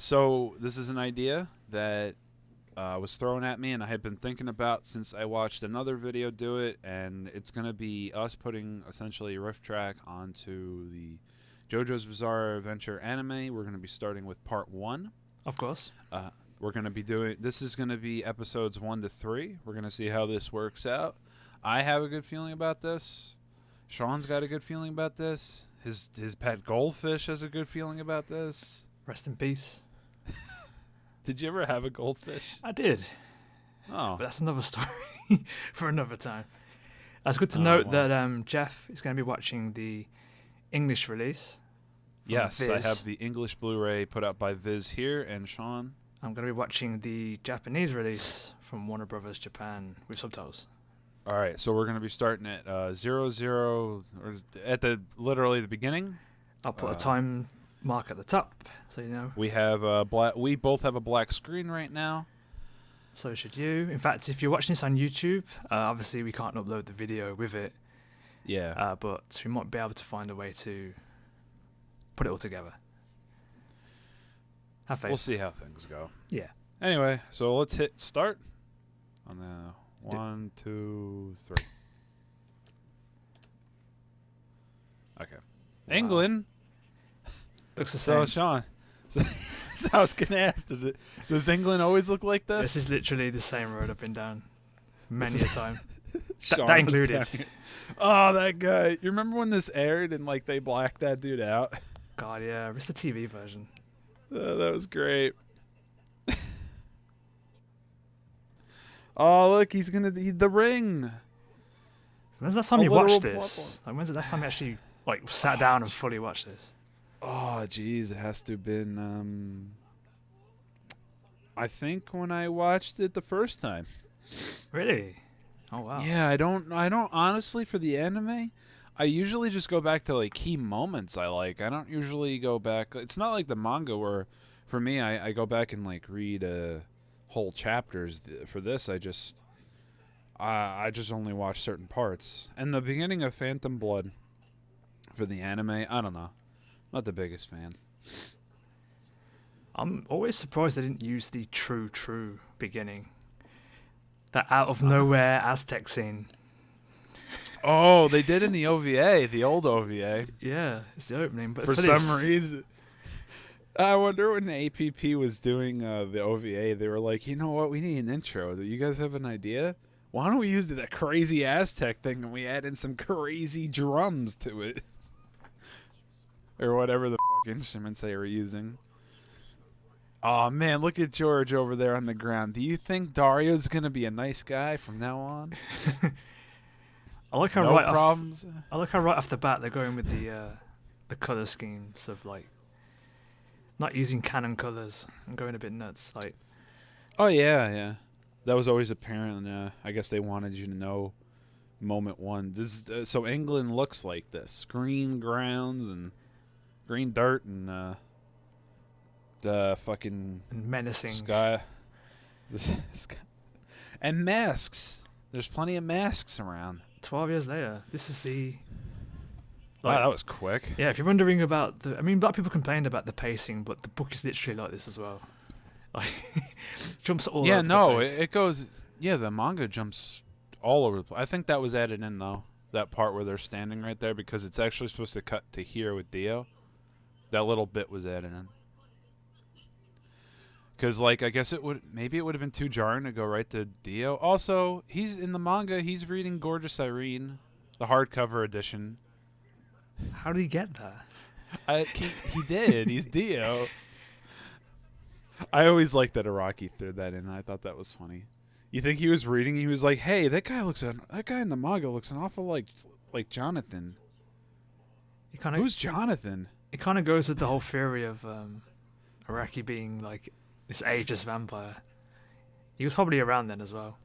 So this is an idea that was thrown at me, and I had been thinking about since I watched another video do it, and it's going to be us putting essentially a riff track onto the JoJo's Bizarre Adventure anime. We're going to be starting with part 1. Of course. We're going to be doing, this is going to be episodes 1 to 3. We're going to see how this works out. I have a good feeling about this. Shaun's got a good feeling about this. His pet goldfish has a good feeling about this. Rest in peace. Did you ever have a goldfish? I did. Oh. But that's another story for another time. It's good to note that Jeff is going to be watching the English release. Yes, Viz. I have the English Blu-ray put out by Viz here, and Shaun. I'm going to be watching the Japanese release from Warner Brothers Japan with subtitles. All right, so we're going to be starting at 00, or at literally the beginning. I'll put a time mark at the top, so you know. We have black. We both have a black screen right now. So should you. In fact, if you're watching this on YouTube, obviously we can't upload the video with it. Yeah. But we might be able to find a way to put it all together. Have faith. We'll see how things go. Yeah. Anyway, so let's hit start on the 1, 2, 3. Okay. Wow. England. Looks the same. So Shaun. So I was gonna ask, does England always look like this? This is literally the same road I've been down many a time. Shaun that was included. down. Oh, that guy. You remember when this aired and like they blacked that dude out? God, yeah. It's the TV version. That was great. Oh, look, he's gonna eat the ring. When's the last time A you watched literal this? platform. Like, when's the last time you actually sat down and fully watched this? Oh, geez, it has to have been. I think when I watched it the first time. Really? Oh wow. Yeah, I don't honestly for the anime. I usually just go back to like key moments I like. I don't usually go back. It's not like the manga where, for me, I go back and like read whole chapters. For this, I just only watch certain parts. And the beginning of Phantom Blood for the anime, I don't know. Not the biggest fan. I'm always surprised they didn't use the true beginning. That out of nowhere Aztec scene. Oh, they did in the OVA, the old OVA. Yeah, it's the opening. But For some reason. I wonder when the APP was doing the OVA, they were like, you know what, we need an intro. Do you guys have an idea? Why don't we use that crazy Aztec thing and we add in some crazy drums to it? Or whatever the fuck instruments they were using. Oh man, look at George over there on the ground. Do you think Dario's gonna be a nice guy from now on? I like how no right problems. I like how right off the bat they're going with the color schemes of like not using canon colors and going a bit nuts. Like, oh yeah. That was always apparent. I guess they wanted you to know. Moment 1. This so England looks like this: green grounds and green dirt and the fucking and menacing sky. And masks. There's plenty of masks around. 12 years later, this is the. Wow, that was quick. Yeah, if you're wondering about a lot of people complained about the pacing, but the book is literally like this as well. Like, jumps all over the place. It goes. Yeah, the manga jumps all over the place. I think that was added in though. That part where they're standing right there because it's actually supposed to cut to here with Dio. That little bit was added in. Because, like, I guess it would have been too jarring to go right to Dio. Also, he's in the manga. He's reading Gorgeous Irene, the hardcover edition. How did he get that? He did. He's Dio. I always liked that Araki threw that in. I thought that was funny. You think he was reading? He was like, "Hey, that guy in the manga looks an awful like Jonathan." Who's Jonathan? It kind of goes with the whole theory of Araki being like this ageless vampire. He was probably around then as well.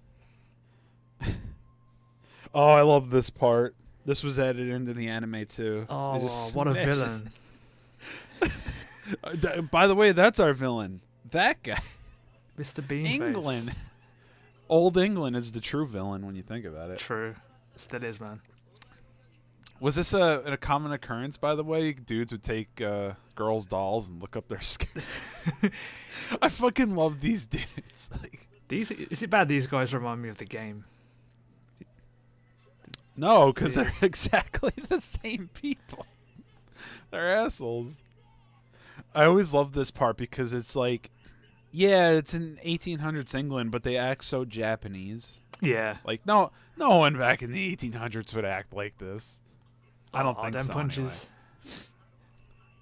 Oh, I love this part. This was added into the anime too. Oh, what a villain! By the way, that's our villain. That guy. Mr. Beanface. England. Old England is the true villain when you think about it. True. Still is, man. Was this a common occurrence, by the way? Dudes would take girls' dolls and look up their skirt. I fucking love these dudes. Like, Is it bad these guys remind me of the game? no, because they're exactly the same people. They're assholes. I always love this part because it's like, yeah, it's in 1800s England, but they act so Japanese. Yeah. Like, no one back in the 1800s would act like this. I don't think them so. punches. Anyway.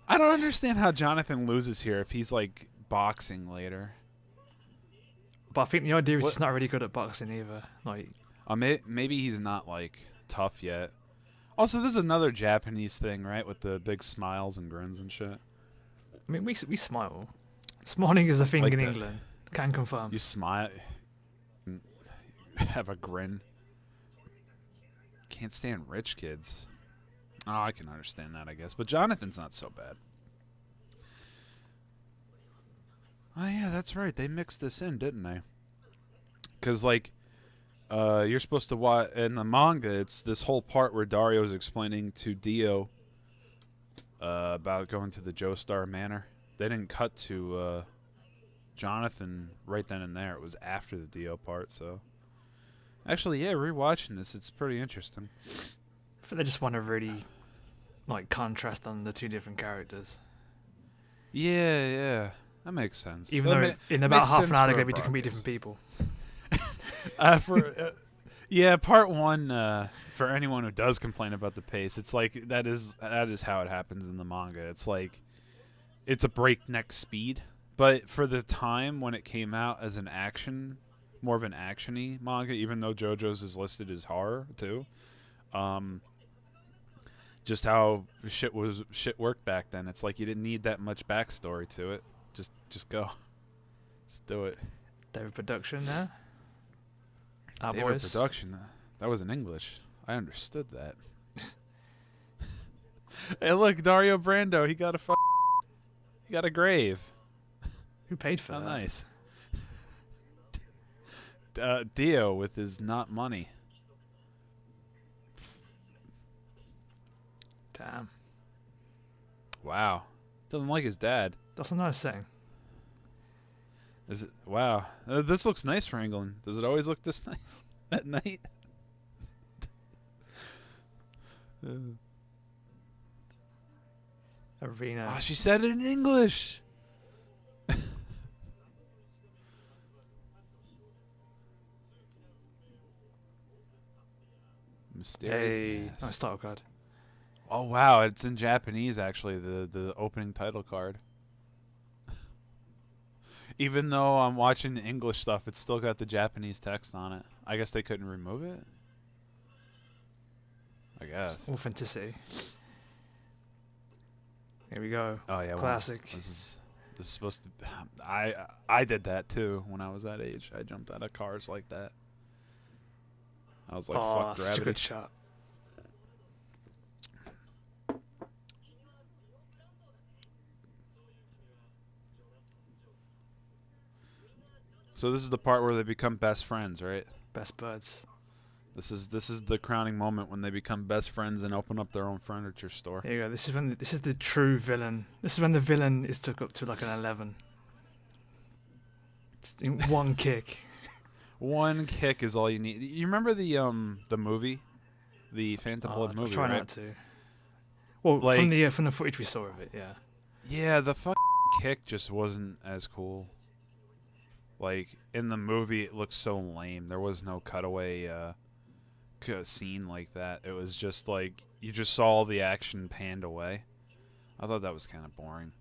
I don't understand how Jonathan loses here if he's like boxing later. But I think the idea is he's not really good at boxing either. Like, maybe he's not like tough yet. Also, this is another Japanese thing, right? With the big smiles and grins and shit. I mean, we smile. Smiling is a thing Like in that. England. Can confirm. You smile, have a grin. Can't stand rich kids. Oh, I can understand that, I guess. But Jonathan's not so bad. Oh, yeah, that's right. They mixed this in, didn't they? Because, like, you're supposed to watch... In the manga, it's this whole part where Dario is explaining to Dio about going to the Joestar Manor. They didn't cut to Jonathan right then and there. It was after the Dio part, so... Actually, yeah, rewatching this, it's pretty interesting. I think they just want to really, like, contrast on the two different characters. Yeah. That makes sense. Even Well, though in about half an hour they're going to be completely different people. Part one, for anyone who does complain about the pace, it's like that is how it happens in the manga. It's like it's a breakneck speed, but for the time when it came out as an action, more of an action-y manga, even though JoJo's is listed as horror too. Just how shit worked back then. It's like you didn't need that much backstory to it. Just go. Just do it. David Production there. Our David boys. Production. That was in English. I understood that. Hey, look, Dario Brando. He got a grave. Who paid for How that? nice. Dio with his not money. Damn. Wow. Doesn't like his dad. That's a nice thing. Is it? Wow. This looks nice for England. Does it always look this nice at night? Arena. Oh, she said it in English. Mysterious Hey, mask. nice title card. Oh wow, it's in Japanese actually. The opening title card. Even though I'm watching the English stuff, it's still got the Japanese text on it. I guess they couldn't remove it. I guess. Authenticity. Here we go. Oh yeah, Classic. Well, this is supposed to. I did that too when I was that age. I jumped out of cars like that. I was like, Oh, fuck such a gravity. good shot. So this is the part where they become best friends, right? Best buds. This is the crowning moment when they become best friends and open up their own furniture store. Here you go. This is the true villain. This is when the villain is took up to like an 11. Just in one kick. One kick is all you need. You remember the movie, the Phantom Blood movie, Try right? not to. Well, Like- from the footage we saw of it, yeah. Yeah, the kick just wasn't as cool. Like in the movie, it looks so lame. There was no cutaway scene like that. It was just like you just saw all the action panned away. I thought that was kind of boring.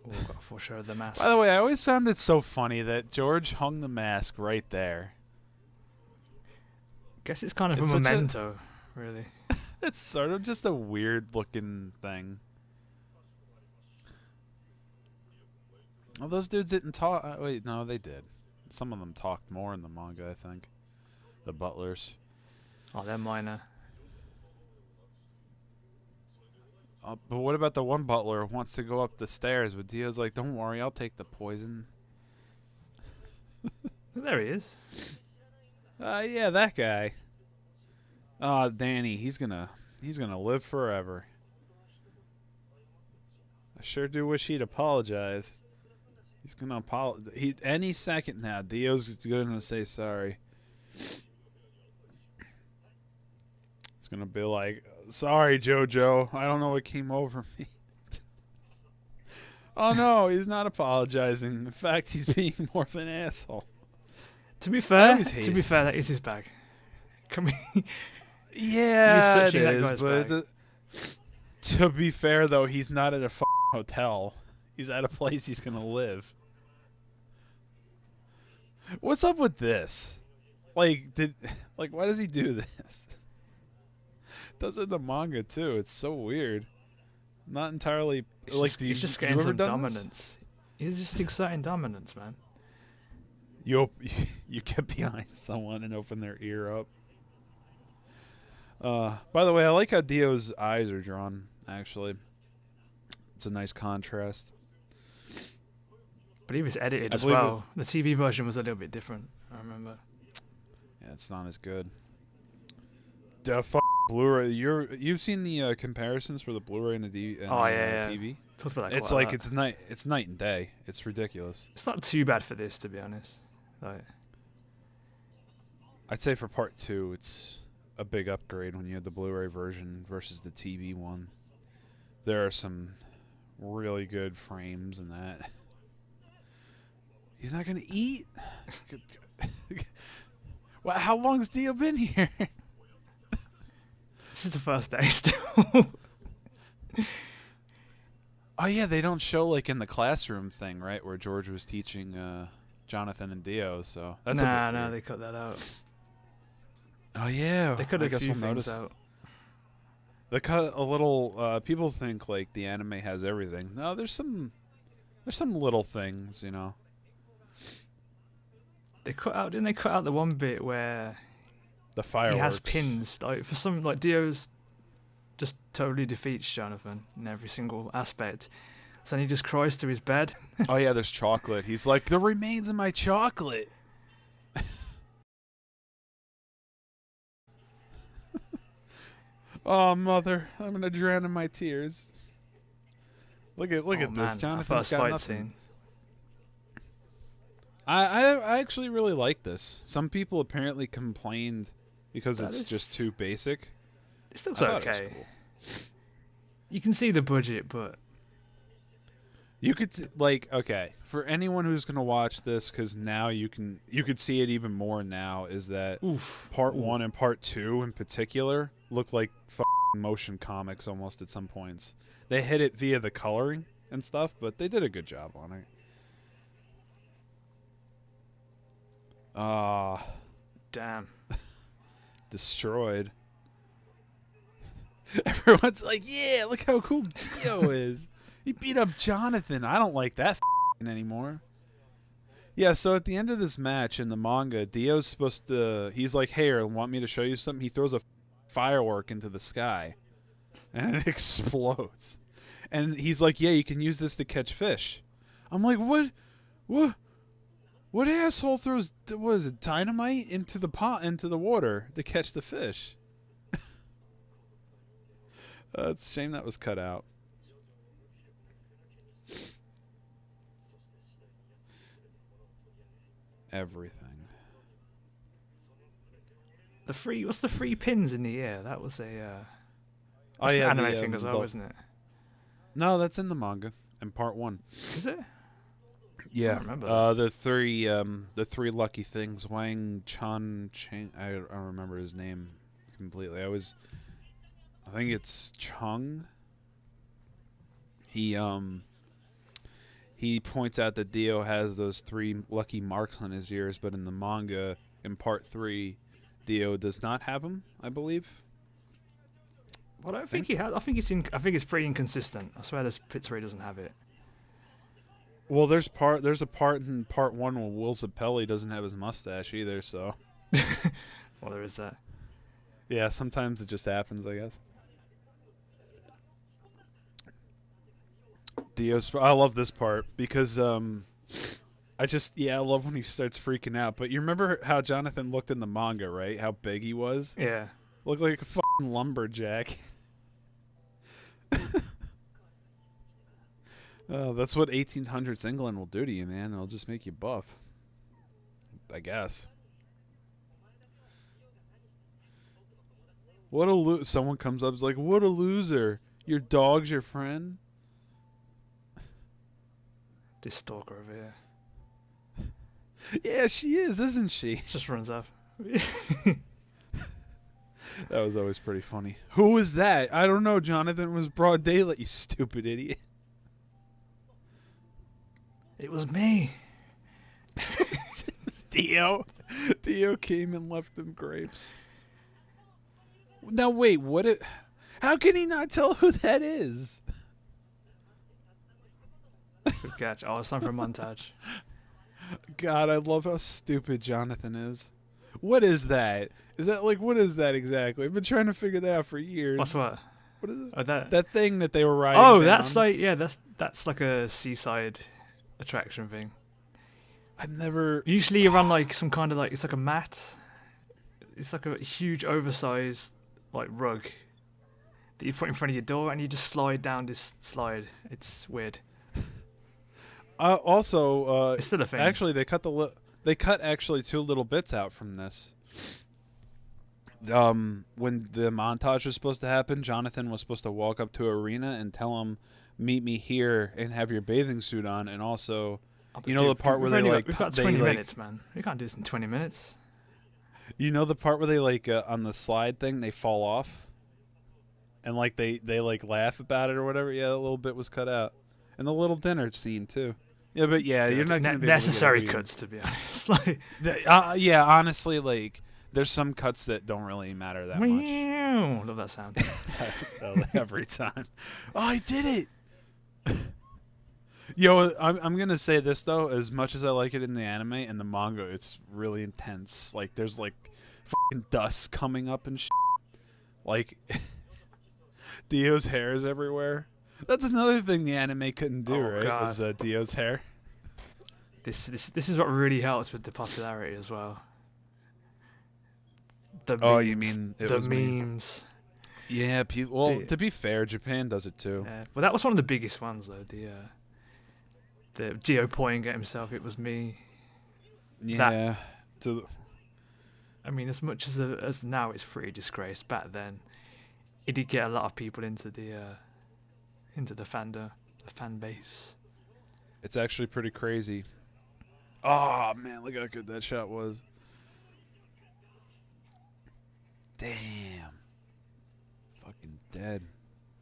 Oh, got to foreshadow the mask. By the way, I always found it so funny that George hung the mask right there. Guess it's kind of It's a such a- memento, really. It's sort of just a weird looking thing. Oh, those dudes didn't talk. Wait, no, they did. Some of them talked more in the manga, I think. The butlers. Oh, they're minor. But what about the one butler who wants to go up the stairs? But Dio's like, don't worry, I'll take the poison. There he is. Yeah, that guy. Oh, Danny, he's gonna live forever. I sure do wish he'd apologize. He's gonna apologize. Any second now. Dio's gonna say sorry. It's gonna be like, sorry, JoJo. I don't know what came over me. Oh no, he's not apologizing. In fact, he's being more of an asshole. To be fair, that is his bag. Can we? Yeah, it He's touching that is. guy's But bag. to be fair, though, he's not at a hotel. He's at a place he's gonna live. What's up with this? Like, why does he do this? Does it in the manga too? It's so weird. Not entirely He's just getting some dominance. He's just exciting dominance, man. You get behind someone and open their ear up. By the way, I like how Dio's eyes are drawn. Actually, it's a nice contrast. But he was edited as well. The TV version was a little bit different. I remember. Yeah, it's not as good. The Blu-ray. You've seen the comparisons for the Blu-ray and the TV. Talked about that It's like it's night and day. It's ridiculous. It's not too bad for this, to be honest. Like, I'd say for part 2, it's a big upgrade when you had the Blu-ray version versus the TV one. There are some really good frames in that. He's not gonna eat. Well, how long's Dio been here? this is the first day still. Oh yeah, they don't show like in the classroom thing, right, where George was teaching Jonathan and Dio. So that's no, they cut that out. Oh yeah, they cut a few things out. They cut a little. People think like the anime has everything. No, there's some little things, you know. Didn't they cut out the one bit where the fireworks. He has pins. Like for some, like Dio's just totally defeats Jonathan in every single aspect. So then he just cries to his bed. Oh yeah, there's chocolate. He's like, the remains of my chocolate. Oh mother, I'm gonna drown in my tears. Look at this. Jonathan's got nothing. Scene. I actually really like this. Some people apparently complained because it's just too basic. It looks okay. Cool. You can see the budget, but you could okay, for anyone who's gonna watch this, because now you could see it even more now. Is that part 1 and part 2 in particular look like motion comics almost at some points. They hit it via the coloring and stuff, but they did a good job on it. Damn. Destroyed. Everyone's like, yeah, look how cool Dio is. He beat up Jonathan. I don't like that anymore. Yeah, so at the end of this match in the manga, Dio's supposed to... He's like, hey, want me to show you something? He throws a firework into the sky. And it explodes. And he's like, yeah, you can use this to catch fish. I'm like, what? What asshole throws, what is it, dynamite into the water to catch the fish? It's a shame that was cut out. Everything. What's the 3 pins in the air? That was a oh yeah, anime thing as well, wasn't it? No, that's in the manga in part 1. Is it? Yeah, I remember the three lucky things. Wang Chang. I don't remember his name completely. I think it's Chung. He points out that Dio has those 3 lucky marks on his ears, but in the manga, in part 3, Dio does not have them, I believe. Well, I don't think he has. I think it's pretty inconsistent. I swear there's bits where he doesn't have it. Well, there's a part in part 1 where Will Zappelli doesn't have his mustache either, so. Well, there is that. Yeah, sometimes it just happens, I guess. I love this part because I love when he starts freaking out. But you remember how Jonathan looked in the manga, right? How big he was? Yeah. Looked like a fucking lumberjack. That's what 1800s England will do to you, man. It'll just make you buff. I guess. Someone comes up and is like, what a loser. Your dog's your friend? This stalker over here. Yeah, she is, isn't she? Just runs off. That was always pretty funny. Who was that? I don't know, Jonathan. It was broad daylight, you stupid idiot. It was me. It was Dio. Dio came and left him grapes. Now, wait, how can he not tell who that is? Good catch. Oh, it's time for a montage. God, I love how stupid Jonathan is. What is that? What is that exactly? I've been trying to figure that out for years. What? What is it? Oh, that thing that they were riding Oh, down. that's like a seaside attraction thing. I've never... Usually you run like some kind of it's like a mat. It's like a huge oversized rug that you put in front of your door and you just slide down this slide. It's weird. Also, it's still a thing. Actually, they cut actually 2 little bits out from this. When the montage was supposed to happen, Jonathan was supposed to walk up to Arena and tell him, "Meet me here and have your bathing suit on." And also, the part where we've got 20 minutes, man. We can't do this in 20 minutes. You know the part where they on the slide thing they fall off, and they laugh about it or whatever. Yeah, a little bit was cut out, and the little dinner scene too. Yeah, but you're not going to be necessary cuts, to be honest. Honestly, there's some cuts that don't really matter that much. Love that sound. Every time. Oh, I did it. Yo, I'm gonna say this though. As much as I like it in the anime and the manga, it's really intense. There's fucking dust coming up and shit. Dio's hair is everywhere. That's another thing the anime couldn't do, right? God. Was Dio's hair. This is what really helps with the popularity as well. You mean the memes? Yeah, to be fair, Japan does it too. Yeah, well, that was one of the biggest ones though. The Dio pointing at himself. It was me. Yeah. I mean, as much as now it's pretty disgraced. Back then, it did get a lot of people into the fandom, the fan base. It's actually pretty crazy. Oh man, look how good that shot was. Damn. Fucking dead.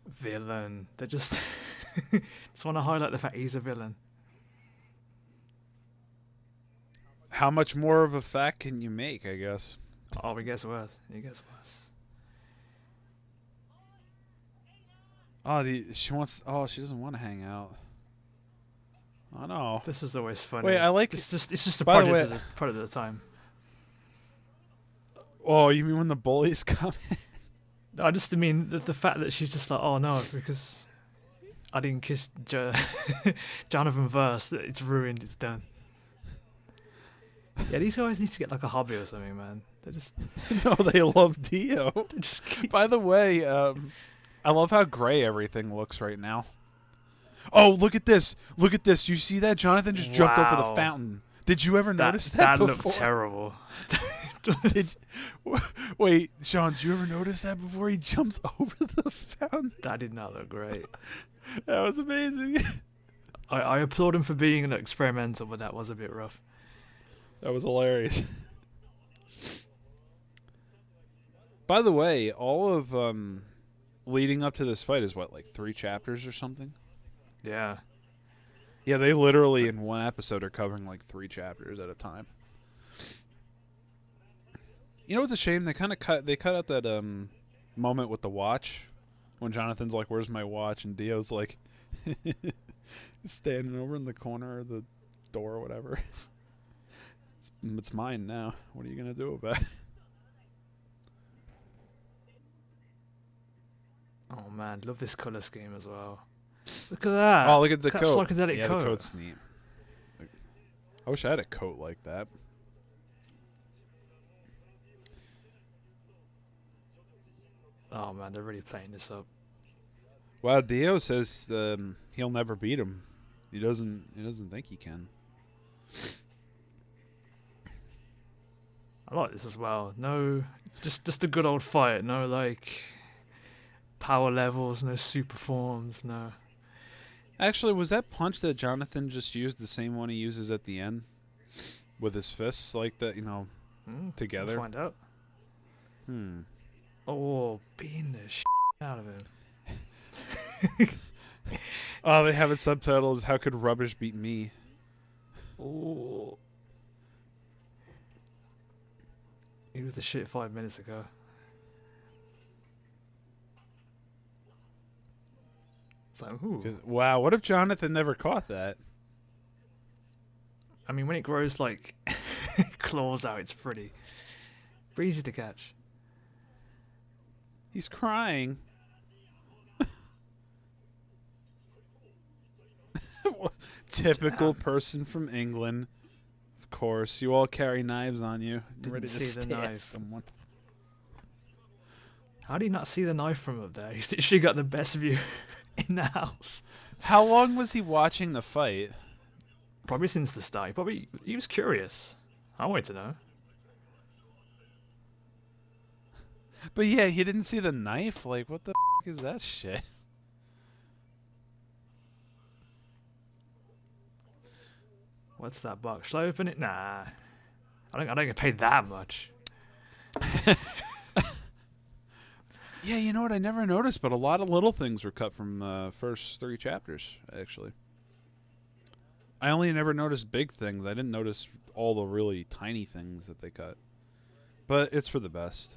Villain. They just want to highlight the fact he's a villain. How much more of a fact can you make, I guess? Oh, he gets worse. He gets worse. Oh, she doesn't want to hang out. Oh no. This is always funny. Wait, I like it's just a product of the time. Oh, you mean when the bullies come in? I just mean the fact that she's just like, oh no, because I didn't kiss Jonathan first. It's ruined. It's done. Yeah, these guys need to get a hobby or something, man. They just no, they love Dio. By the way, I love how gray everything looks right now. Oh, look at this! Look at this! You see that? Jonathan just jumped over the fountain. Did you ever notice that before? That looked terrible. Wait, Shaun, did you ever notice that before he jumps over the fountain? That did not look great. That was amazing. I applaud him for being experimental, but that was a bit rough. That was hilarious. By the way, all of leading up to this fight is 3 chapters or something? Yeah. Yeah, they literally in one episode are covering 3 chapters at a time. You know what's a shame? They cut out that moment with the watch when Jonathan's like, "Where's my watch?" and Dio's like standing over in the corner of the door or whatever. It's mine now. What are you gonna do about it? Oh man, love this color scheme as well. Look at that. Oh, look at the coat. Psychedelic yeah, coat. the coat's neat. I wish I had a coat like that. Oh man, they're really playing this up. Well, Dio says he'll never beat him. He doesn't think he can. I like this as well. No, just a good old fight. No like power levels, no super forms, no. Actually, was that punch that Jonathan just used the same one he uses at the end with his fists like that? Together. We'll find out. Oh, beating the out of him. Oh, they have it subtitled as "How could rubbish beat me?" Oh. He was the shit 5 minutes ago. It's like, ooh. Wow, what if Jonathan never caught that? I mean, when it grows like claws out, it's pretty easy to catch. He's crying. Typical person from England. Of course, you all carry knives on you. You're ready to stab someone. How do you not see the knife from up there? He's literally got the best view in the house. How long was he watching the fight? Probably since the start. He was curious. I wanted to know. But yeah, he didn't see the knife? Like, what the f*** is that shit? What's that box? Shall I open it? Nah. I don't get paid that much. Yeah, you know what? I never noticed, but a lot of little things were cut from the first 3 chapters, actually. I only never noticed big things. I didn't notice all the really tiny things that they cut. But it's for the best.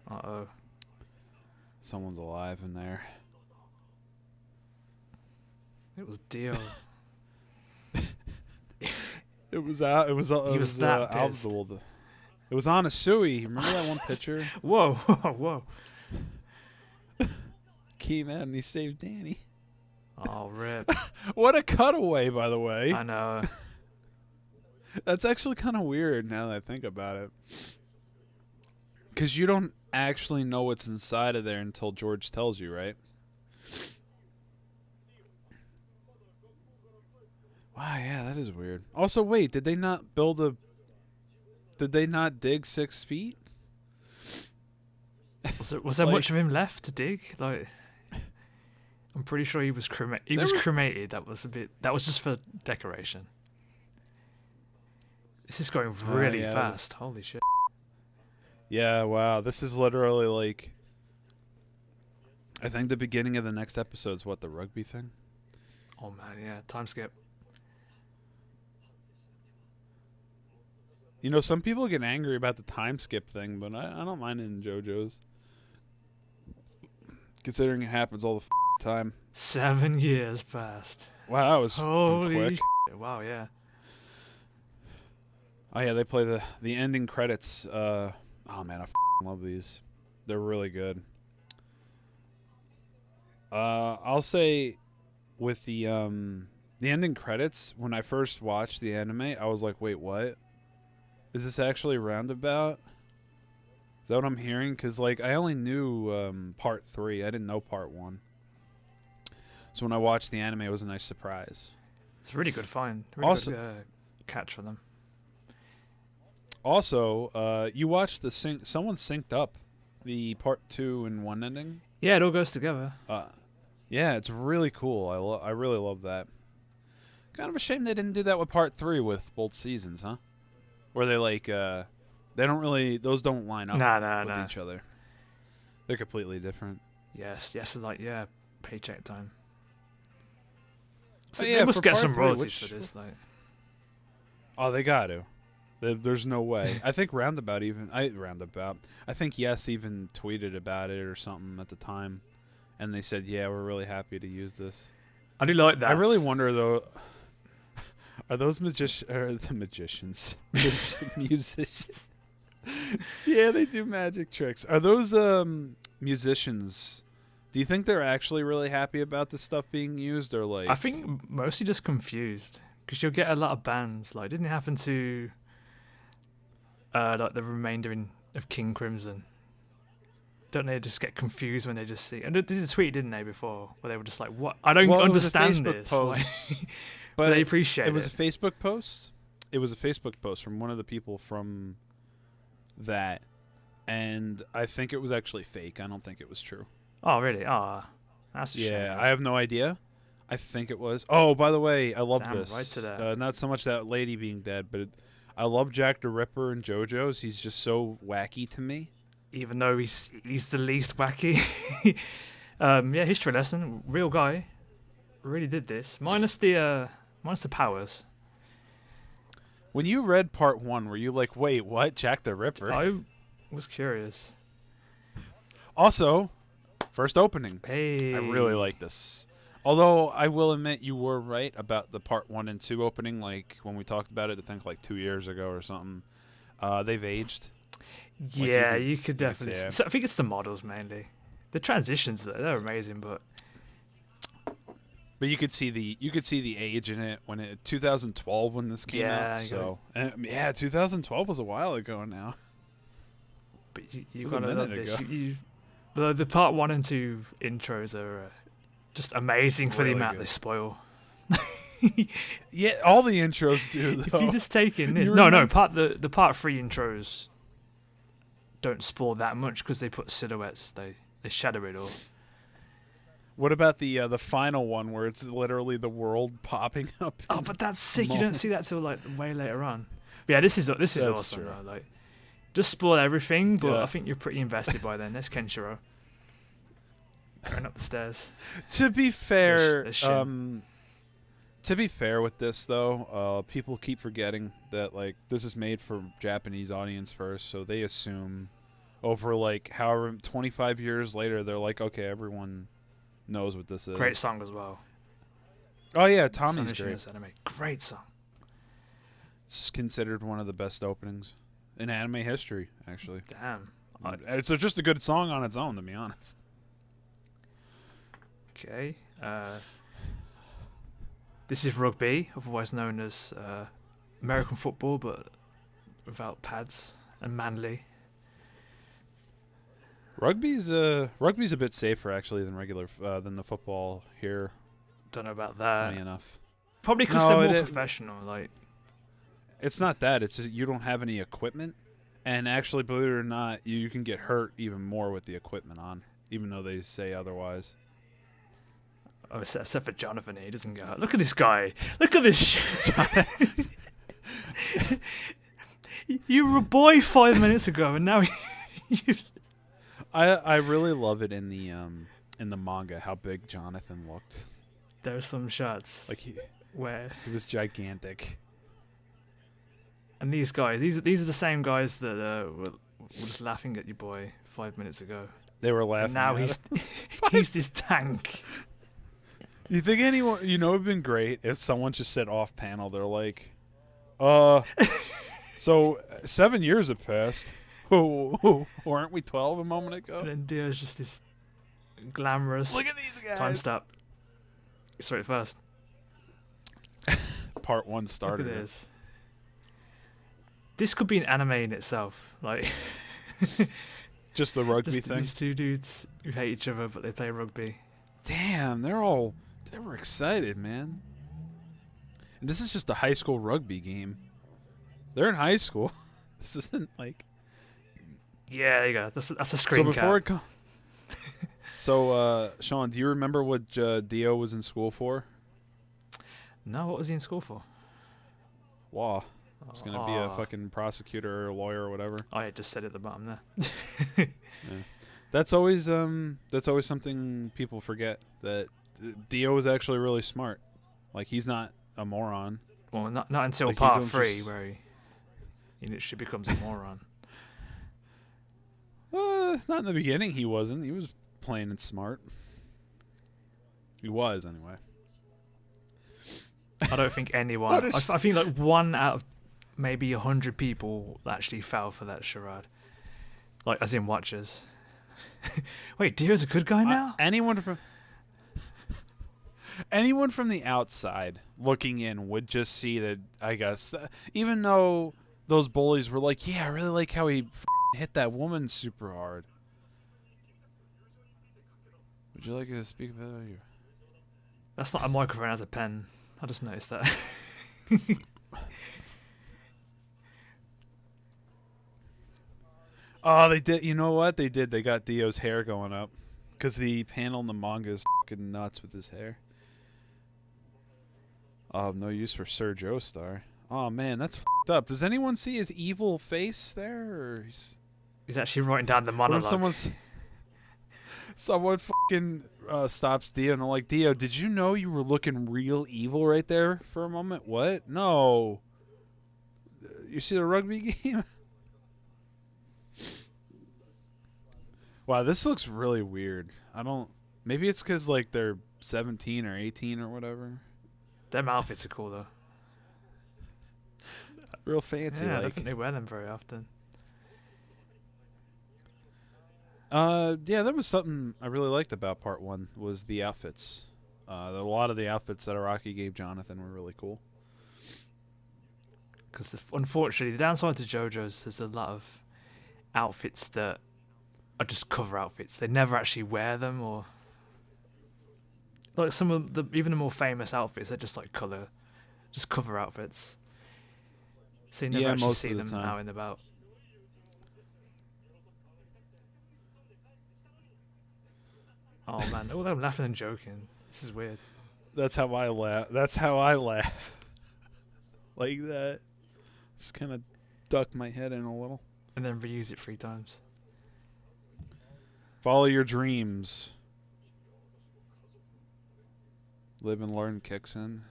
Uh-oh. Someone's alive in there. It was Dio. It was out. It was. He was that pissed. It was on a Suey. Remember that one picture? Whoa, whoa. Came out and he saved Danny. Oh, rip. What a cutaway, by the way. I know. That's actually kind of weird now that I think about it. Because you don't actually know what's inside of there until George tells you, right? Wow, yeah, that is weird. Also, wait, did they not dig 6 feet? Was there much of him left to dig? Like, I'm pretty sure he was cremated. That was just for decoration. This is going really fast. Holy shit. Yeah, wow. This is literally like, I think the beginning of the next episode is what, the rugby thing? Oh man, yeah, time skip. You know, some people get angry about the time skip thing, but I don't mind it in JoJo's. Considering it happens all the time. 7 years passed. Wow, that was quick. Shit. Wow, yeah. Oh yeah, they play the ending credits. Oh man, I love these. They're really good. I'll say with the ending credits, when I first watched the anime, I was like, wait, what? Is this actually Roundabout? Is that what I'm hearing? Because like I only knew part 3. I didn't know part 1. So when I watched the anime, it was a nice surprise. It's a really good find. Really good catch for them. Also, you watched someone synced up the part 2 and 1 ending. Yeah, it all goes together. Yeah, it's really cool. I really love that. Kind of a shame they didn't do that with part 3 with both seasons, huh? Where they like they don't really, those don't line up with each other. They're completely different. Yes, it's like paycheck time. So yeah, they must get some 3, royalties for this, like. Oh, they got to. There's no way. I think Roundabout. I think Yes even tweeted about it or something at the time, and they said, "Yeah, we're really happy to use this." I do like that. I really wonder though. Are those magicians? Musicians. Yeah, they do magic tricks. Are those musicians? Do you think they're actually really happy about this stuff being used, or like? I think mostly just confused Because you'll get a lot of bands. Like, didn't it happen to like the remainder of King Crimson? Don't they just get confused when they just see? And they did a tweet, didn't they, before, where they were just like, "What? I don't understand this." Post, but they appreciate it. It was a Facebook post. It was a Facebook post from one of the people from that, and I think it was actually fake. I don't think it was true. Oh, really? Oh, that's a shame. Yeah, I have no idea. I think it was. Oh, by the way, I love this. Right to that. Not so much that lady being dead, but I love Jack the Ripper and JoJo's. He's just so wacky to me. Even though he's the least wacky. Yeah, history lesson. Real guy. Really did this. Minus the powers. When you read part 1, were you like, wait, what? Jack the Ripper? I was curious. Also, first opening. Hey. I really like this. Although, I will admit you were right about the part 1 and 2 opening. Like, when we talked about it, I think like 2 years ago or something. They've aged. Yeah, you could definitely. So I think it's the models mainly. The transitions, they're amazing, but you could see the age in it when 2012 when this came out. So 2012 was a while ago now. But you gotta love this. The part 1 and 2 intros are just amazing for the amount they spoil. Yeah, all the intros do. Though. If you just take in this, the part 3 intros don't spoil that much because they put silhouettes. They shadow it all. What about the final one where it's literally the world popping up? Oh, but that's sick. You don't see that till like way later on. But yeah, this is awesome. Though. Like, just spoil everything, but I think you're pretty invested by then. There's Kenshiro going up the stairs. To be fair, there's with this though, people keep forgetting that like this is made for Japanese audience first, so they assume over like however 25 years later they're like, okay, everyone knows what this is. Great song as well. Oh yeah, Tommy's great. Great song. It's considered one of the best openings in anime history, actually. Damn. It's just a good song on its own, to be honest. Okay. This is rugby, otherwise known as American football, but without pads and manly. Rugby's a bit safer actually than the football here. Don't know about that. Funny enough. Probably because they're more professional. Like, it's not that. It's just you don't have any equipment, and actually, believe it or not, you can get hurt even more with the equipment on, even though they say otherwise. Oh, except for Jonathan, he doesn't go. Look at this guy. Look at this shit. You were a boy 5 minutes ago, and now you. I really love it in the manga how big Jonathan looked. There's some shots like where he was gigantic. And these guys, these are the same guys that were just laughing at your boy 5 minutes ago. They were laughing. And now he's this tank. You think anyone, it'd been great if someone just said off panel, they're like, so 7 years have passed. Weren't we 12 a moment ago? And then Dio's just this glamorous. Look at these guys. Time stop. Sorry, first. Part 1 started. Look at this. This could be an anime in itself. Like, just the rugby thing. These two dudes who hate each other, but they play rugby. Damn, they were excited, man. And this is just a high school rugby game. They're in high school. This isn't like. Yeah, there you go. That's a screen cap. So, Shaun, do you remember what Dio was in school for? No, what was he in school for? Law. He was going to be a fucking prosecutor or lawyer or whatever. Oh, I just said it at the bottom there. Yeah. That's always something people forget, that Dio is actually really smart. Like, he's not a moron. Well, not until like part 3 where he literally becomes a moron. Not in the beginning he wasn't. He was plain and smart. He was, anyway. I don't think anyone... I think like 1 out of maybe 100 people actually fell for that charade. Like, as in watchers. Wait, Dio's a good guy now? Anyone from the outside looking in would just see that, I guess, even though those bullies were like, yeah, I really like how he hit that woman super hard. Would you like to speak about you? That's not a microphone, it has a pen. I just noticed that. Oh, they did. You know what? They did. They got Dio's hair going up. Because the panel in the manga is fucking nuts with his hair. Oh, no use for Sir Joestar. Oh, man, that's fucked up. Does anyone see his evil face there? Or he's actually writing down the monologue. Someone fucking stops Dio and they're like, Dio, did you know you were looking real evil right there for a moment? What? No. You see the rugby game? Wow, this looks really weird. Maybe it's because like they're 17 or 18 or whatever. Them outfits are cool though. Real fancy. Yeah, I don't think they wear them very often. Yeah, that was something I really liked about part 1 was the outfits. A lot of the outfits that Araki gave Jonathan were really cool. Because unfortunately, the downside to JoJo's, there's a lot of outfits that are just cover outfits. They never actually wear them, or like some of even the more famous outfits, they're just like just cover outfits. So you never actually see them out and about. Oh man, all them laughing and joking. This is weird. That's how I laugh. Like that. Just kind of duck my head in a little. And then reuse it 3 times. Follow your dreams. Live and learn kicks in.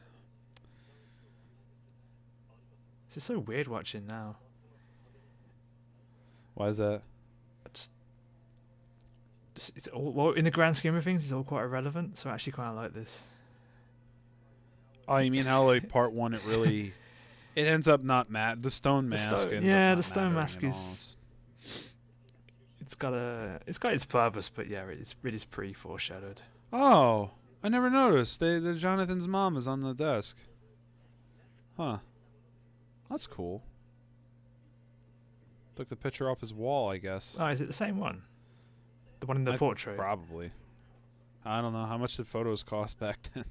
This is so weird watching now. Why is that? It's all, well, in the grand scheme of things, it's all quite irrelevant. So I actually kind of like this. Oh, you mean how like part 1 it ends up not the stone mask. The stone mask is. It's got its purpose, but yeah, it is pretty foreshadowed. Oh, I never noticed. The Jonathan's mom is on the desk. Huh. That's cool. Took the picture off his wall, I guess. Oh, is it the same one? The one in the portrait? Probably. I don't know. How much did photos cost back then?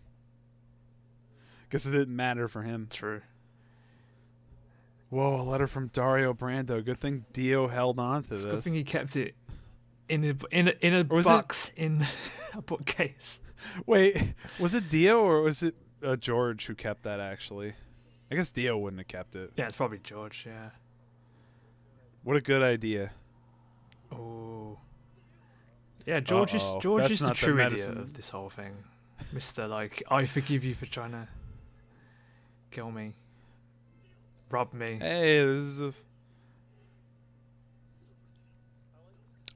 Guess it didn't matter for him. True. Whoa, a letter from Dario Brando. Good thing Dio held on to this. Good thing he kept it in a box in a bookcase. Wait, was it Dio or was it George who kept that actually? I guess Dio wouldn't have kept it. Yeah, it's probably George, yeah. What a good idea. Oh. Yeah, George is the true idiot of this whole thing. Mr. Like, I forgive you for trying to kill me. Rob me. Hey, this is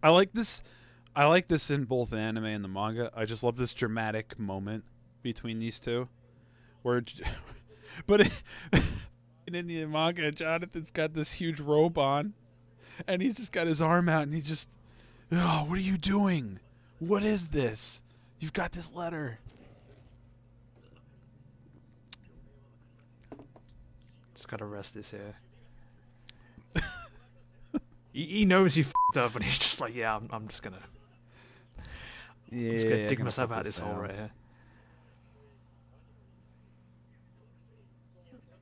I like this in both the anime and the manga. I just love this dramatic moment between these two. But in the manga, Jonathan's got this huge robe on. And he's just got his arm out and he just, oh, what are you doing? What is this? You've got this letter. Just gotta rest this here. he knows he f***ed up and he's just like, yeah, I'm just gonna... Yeah, I'm just gonna dig myself out of this hole right here.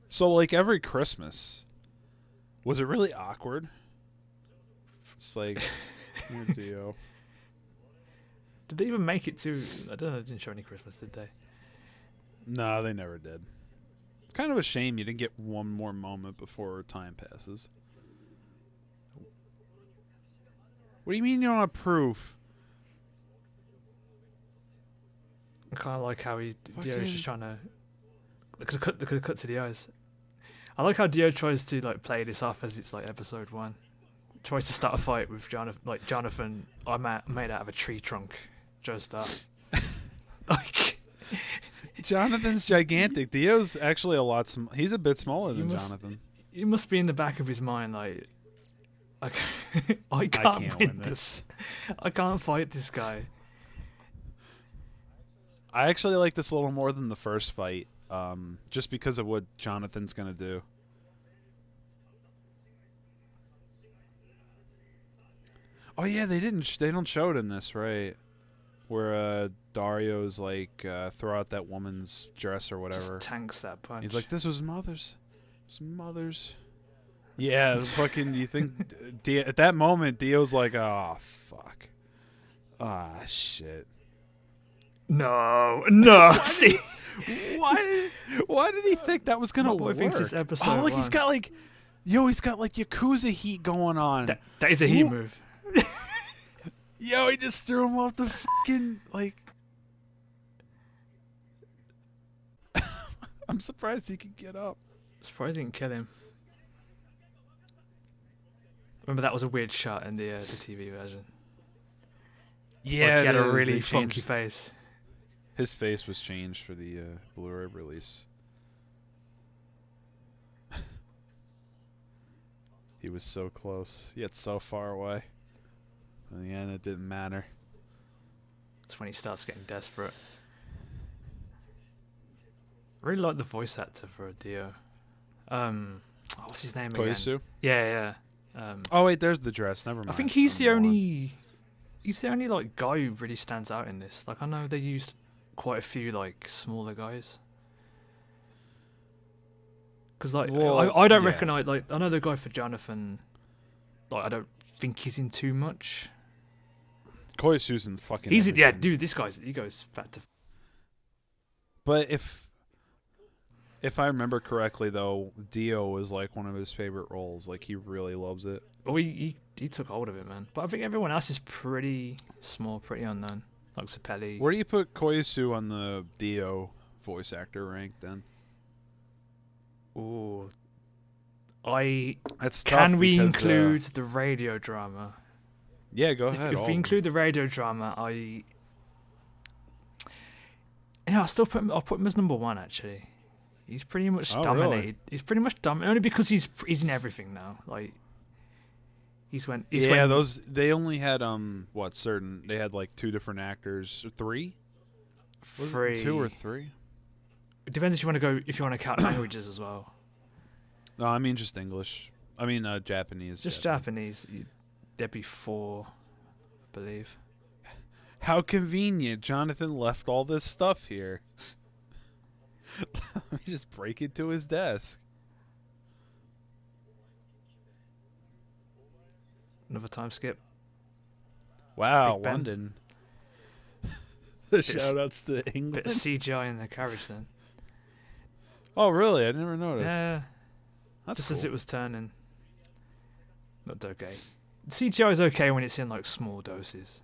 So, like, every Christmas, was it really awkward? It's like, here, Dio. Did they even make it to... I don't know, they didn't show any Christmas, did they? No, they never did. It's kind of a shame you didn't get one more moment before time passes. What do you mean you don't have proof? I kind of like how Dio's just trying to... They could have cut to the eyes. I like how Dio tries to like play this off as it's like episode 1. Tries to start a fight with Jonathan. I'm made out of a tree trunk. Joestar. Like... Jonathan's gigantic. Dio's actually a lot he's a bit smaller than Jonathan. It must be in the back of his mind like I can't win this. I can't fight this guy. I actually like this a little more than the first fight, just because of what Jonathan's gonna do. Oh yeah, they don't show it in this, right? Where Dario's like throw out that woman's dress or whatever. Just tanks that punch. He's like, this was mother's. It was mother's. Yeah, fucking. You think at that moment Dio's like, oh fuck, ah shit. No. See, why did he think that was gonna work? Thinks it's episode oh, like one. he's got like Yakuza heat going on. That is a heat move. Yo, he just threw him off the fucking like. I'm surprised he could get up. Surprised he didn't kill him. Remember that was a weird shot in the TV version. Yeah, like he had a really funky face. His face was changed for the Blu-ray release. He was so close, yet so far away. In the end, it didn't matter. That's when he starts getting desperate. I really like the voice actor for Dio. What's his name again? Koyasu? Yeah. Oh wait, there's the dress. Never mind. I think he's the only like guy who really stands out in this. Like I know they used quite a few like smaller guys. Because like I don't recognize, like I know the guy for Jonathan. Like I don't think he's in too much. Koyasu's in fucking. He's everything. yeah, dude. This guy's he goes back to. But if I remember correctly, though, Dio was like one of his favorite roles. Like he really loves it. Oh, he took hold of it, man. But I think everyone else is pretty small, pretty unknown. Like Sapelli. Where do you put Koyasu on the Dio voice actor rank then? Ooh. Can tough we because, include the radio drama? Yeah, go ahead. If we include the radio drama, I'll put him as number one actually. He's pretty much dominated. Really? He's pretty much dominated only because he's in everything now. Like they only had they had like two different actors, three? Was it 2 or 3? It depends if you want to count languages as well. No, I mean just English. I mean Japanese. Just Japanese. There'd be 4, I believe. How convenient. Jonathan left all this stuff here. Let me just break it to his desk. Another time skip. Wow, London. The shout-outs to England. Bit of CGI in the carriage then. Oh, really? I never noticed. Yeah. That's just cool. as it was turning. Not okay. CGI is okay when it's in like small doses.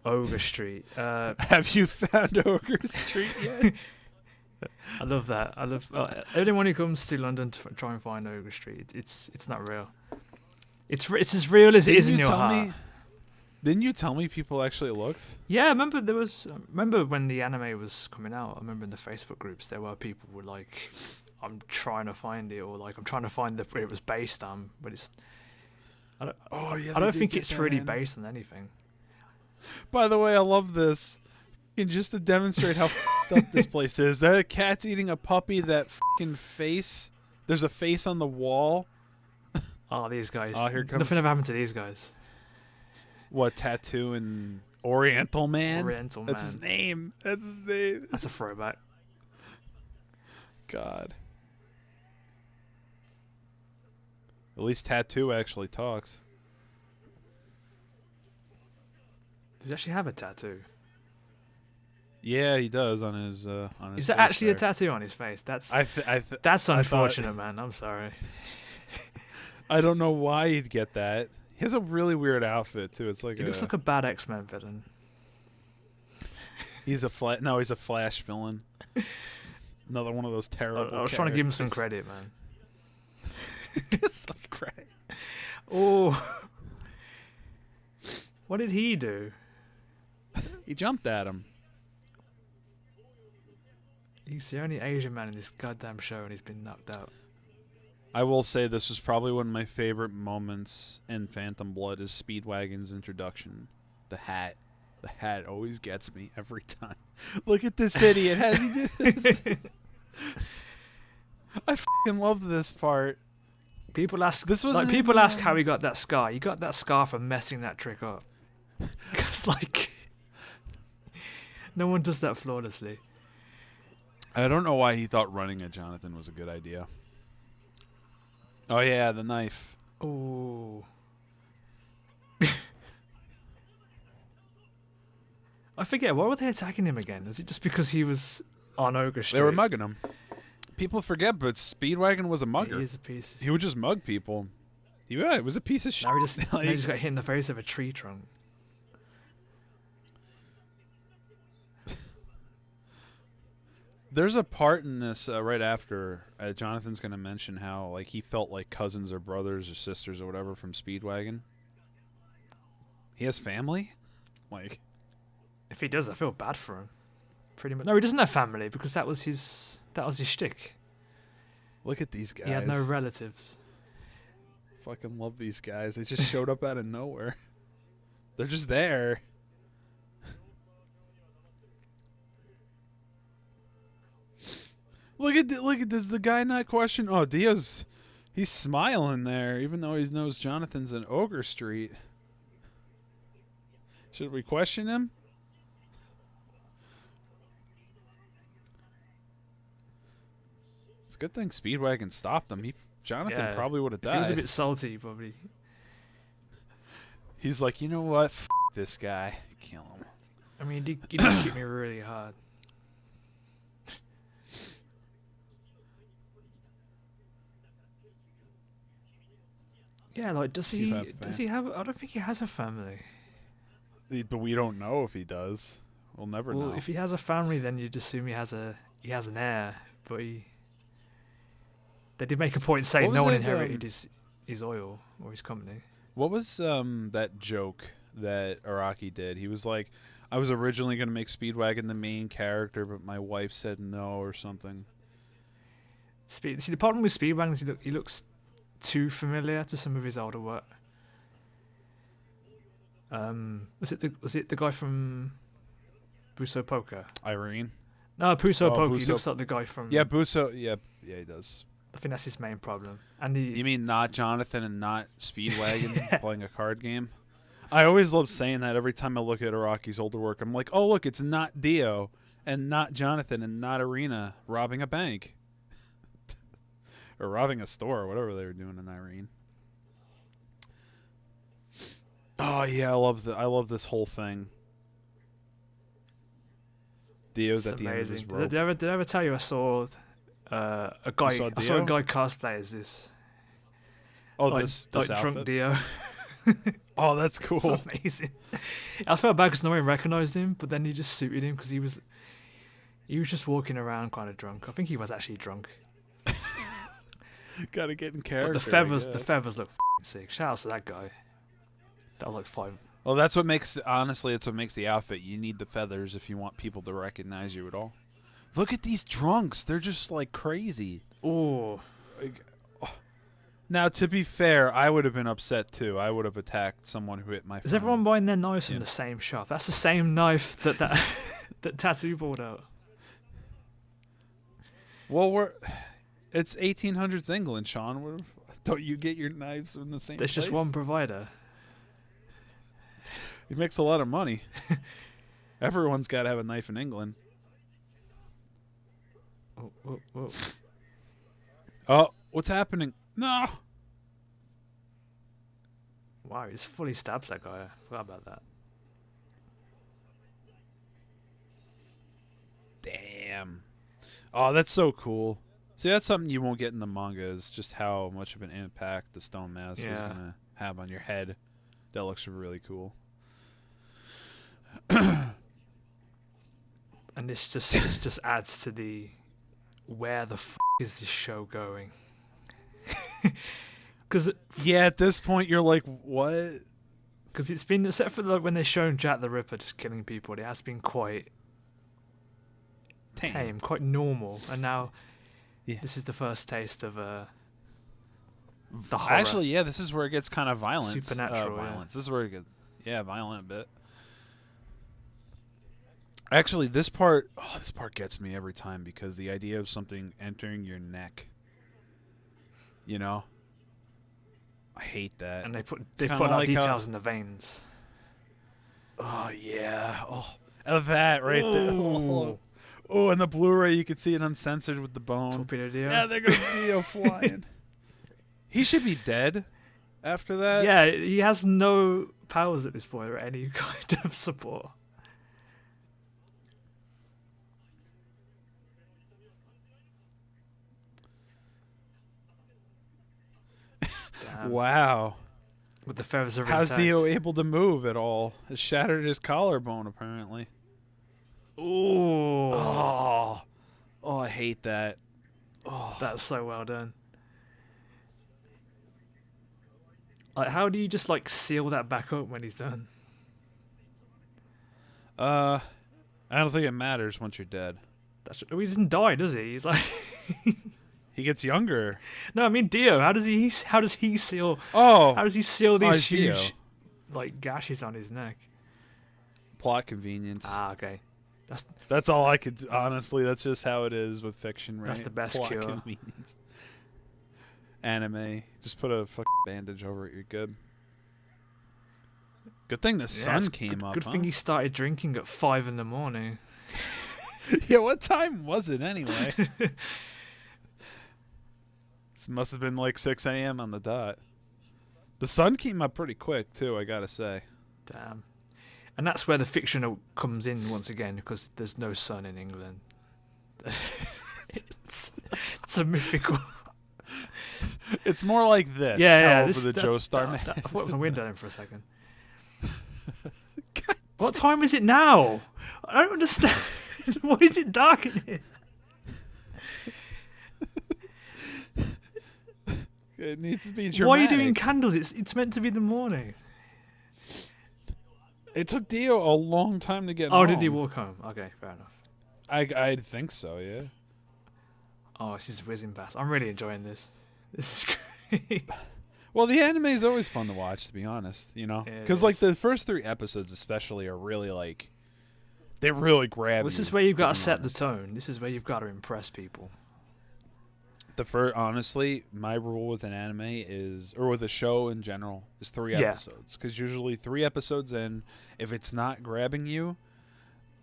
Ogre Street. Have you found Ogre Street yet? I love that. I love anyone who comes to London to try and find Ogre Street. It's not real. It's as real as it is in your heart. Didn't you tell me people actually looked? Yeah, I remember when the anime was coming out. I remember in the Facebook groups there were people who were like, "I'm trying to find it," or like, "I'm trying to find where it was based on," but it's. I don't think it's really based on anything. By the way, I love this. And just to demonstrate how f***ed up this place is, that cat's eating a puppy. That fucking face. There's a face on the wall. Oh, these guys. Oh, here comes. Nothing ever happened to these guys. What, Tattoo and Oriental Man? Oriental Man. That's his name. That's his name. That's a throwback. God. At least Tattoo actually talks. Does he actually have a tattoo? Yeah, he does on his. Is that actually a tattoo on his face? That's that's unfortunate, man. I'm sorry. I don't know why he'd get that. He has a really weird outfit too. It's like he looks like a bad X-Men villain. He's a Flash villain. Another one of those terrible. I was trying to give him some credit, man. Some credit. Oh, what did he do? He jumped at him. He's the only Asian man in this goddamn show, and he's been knocked out. I will say this was probably one of my favorite moments in Phantom Blood is Speedwagon's introduction. The hat. The hat always gets me every time. Look at this idiot. How's he do this? I fucking love this part. People ask people ask how he got that scar. He got that scar from messing that trick up. Because, like, no one does that flawlessly. I don't know why he thought running at Jonathan was a good idea. Oh, yeah, the knife. Oh. I forget, why were they attacking him again? Is it just because he was on Ogre Street? They were mugging him. People forget, but Speedwagon was a mugger. He is a piece. He would just mug people. Yeah, it was a piece of shit. Now he just got hit in the face of a tree trunk. There's a part in this right after Jonathan's going to mention how like he felt like cousins or brothers or sisters or whatever from Speedwagon. He has family? Like, if he does, I feel bad for him. Pretty much. No, he doesn't have family because that was his shtick. Look at these guys. He had no relatives. Fucking love these guys. They just showed up out of nowhere. They're just there. Look at this. The guy not question. Oh, he's smiling there, even though he knows Jonathan's in Ogre Street. Should we question him? It's a good thing Speedwagon stopped him. Jonathan probably would have died. He was a bit salty, probably. He's like, you know what? F this guy. Kill him. I mean, he did hit me really hard. Yeah, like, does he have... I don't think he has a family. But we don't know if he does. We'll never know. If he has a family, then you'd assume he has an heir, but they did make a point saying no one inherited his oil or his company. What was that joke that Araki did? He was like, I was originally going to make Speedwagon the main character, but my wife said no or something. See, the problem with Speedwagon is he looks too familiar to some of his older work. Was it the guy from Buso Poker? Irene? No, Buso Poker. He looks like the guy from... Yeah, Buso. Yeah, he does. I think that's his main problem. And you mean not Jonathan and not Speedwagon playing a card game? I always love saying that every time I look at Araki's older work. I'm like, oh, look, it's not Dio and not Jonathan and not Irina robbing a bank. Or robbing a store or whatever they were doing in Irene. Oh, yeah, I love this whole thing. Dio's at the end of his rope. Did I ever tell you I saw a guy cosplay as this? Oh, like, this drunk outfit? Dio. Oh, that's cool. It's amazing. I felt bad because no one recognized him, but then he just suited him because he was just walking around kind of drunk. I think he was actually drunk. Gotta get in character. But the feathers look sick. Shout out to that guy. That was like 5. Well, that's what makes it's what makes the outfit. You need the feathers if you want people to recognize you at all. Look at these drunks. They're just like crazy. Oh. Now, to be fair, I would have been upset too. I would have attacked someone who hit my phone. Is everyone buying their knives from the same shop? That's the same knife that Tattoo bought out. Well, it's 1800s England, Shaun. Don't you get your knives from the same place? There's just one provider. He makes a lot of money. Everyone's got to have a knife in England. Oh. Oh, what's happening? No. Wow, he just fully stabs that guy. I forgot about that. Damn. Oh, that's so cool. See, that's something you won't get in the manga, is just how much of an impact the Stone Mask is going to have on your head. That looks really cool. And this just adds to the where the is this show going? Because at this point you're like, what? Because it's been, except for when they've shown Jack the Ripper just killing people, it has been quite tame, quite normal, and now this is the first taste of the horror. Actually, this is where it gets kind of violent. Supernatural violence. This is where it gets violent a bit. Actually, this part gets me every time because the idea of something entering your neck. You know, I hate that. And they put kinda out like details in the veins. Oh yeah. Oh, that right there. Ooh. Oh, and the Blu-ray you could see it uncensored with the bone. Torpedo Dio. Yeah, there goes Dio flying. He should be dead after that. Yeah, he has no powers at this point or any kind of support. Damn. Wow. With the feathers are How's intact. Dio able to move at all? It shattered his collarbone apparently. Ooh. Oh, I hate that. Oh, That's so well done. Like, how do you just like seal that back up when he's done? I don't think it matters once you're dead. He doesn't die, does he? He's like, He gets younger. no, I mean Dio. How does he seal? Oh, How does he seal these it's Dio. huge, like gashes on his neck? Plot convenience. Ah, okay. That's all I could. Honestly, that's just how it is with fiction, right? That's the best Plot cure. convenience. Anime. Just put a fucking bandage over it. You're good. Good thing the sun came up. Good thing he started drinking at 5 a.m. Yeah, what time was it anyway? This must have been like 6 a.m. on the dot. The sun came up pretty quick too, I gotta say. Damn. And that's where the fictional comes in once again, because there's no sun in England. it's a mythical. It's more like this. Yeah. Over the Joestar man. I thought it was a window in for a second. What time is it now? I don't understand. Why is it dark in here? It needs to be dramatic. Why are you doing candles? It's meant to be the morning. It took Dio a long time to get home. Oh, did he walk home? Okay, fair enough. I think so, yeah. Oh, this is whizzing past. I'm really enjoying this. This is great. Well, the anime is always fun to watch, to be honest, you know? Yeah, Because, like, the first 3 episodes especially are really, like, they really grab you. This is where you've got to be set honest. the tone. This is where you've got to impress people. Honestly, my rule with an anime is, or with a show in general, is 3 episodes. Because usually 3 episodes in, if it's not grabbing you,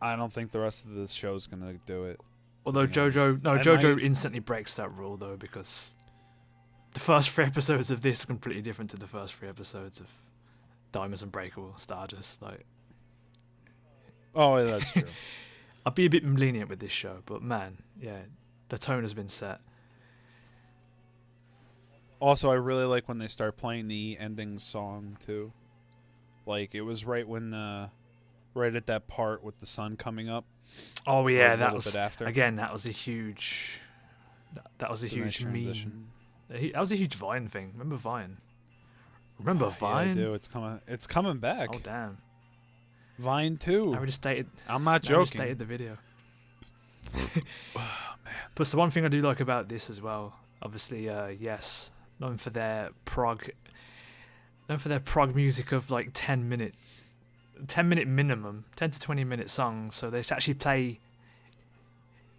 I don't think the rest of the show's going to do it. Although JoJo instantly breaks that rule, though, because the first 3 episodes of this are completely different to the first 3 episodes of Diamonds Unbreakable, Stardust. Like, Oh, yeah, that's true. I'd be a bit lenient with this show, but man, yeah, the tone has been set. Also, I really like when they start playing the ending song, too. Like, it was right when, right at that part with the sun coming up. Oh yeah, a that little was bit after. again. That was a huge. That was a It's huge nice meme. transition. That was a huge Vine thing. Remember Vine? Remember Vine? Yeah, I do. It's coming back. Oh damn! Vine 2. I already stated. I'm not I already joking. stated the video. Oh, man. Plus, the one thing I do like about this as well, obviously, yes, known for their prog music of like 10 minute minimum, 10 to 20 minute songs. So they actually play,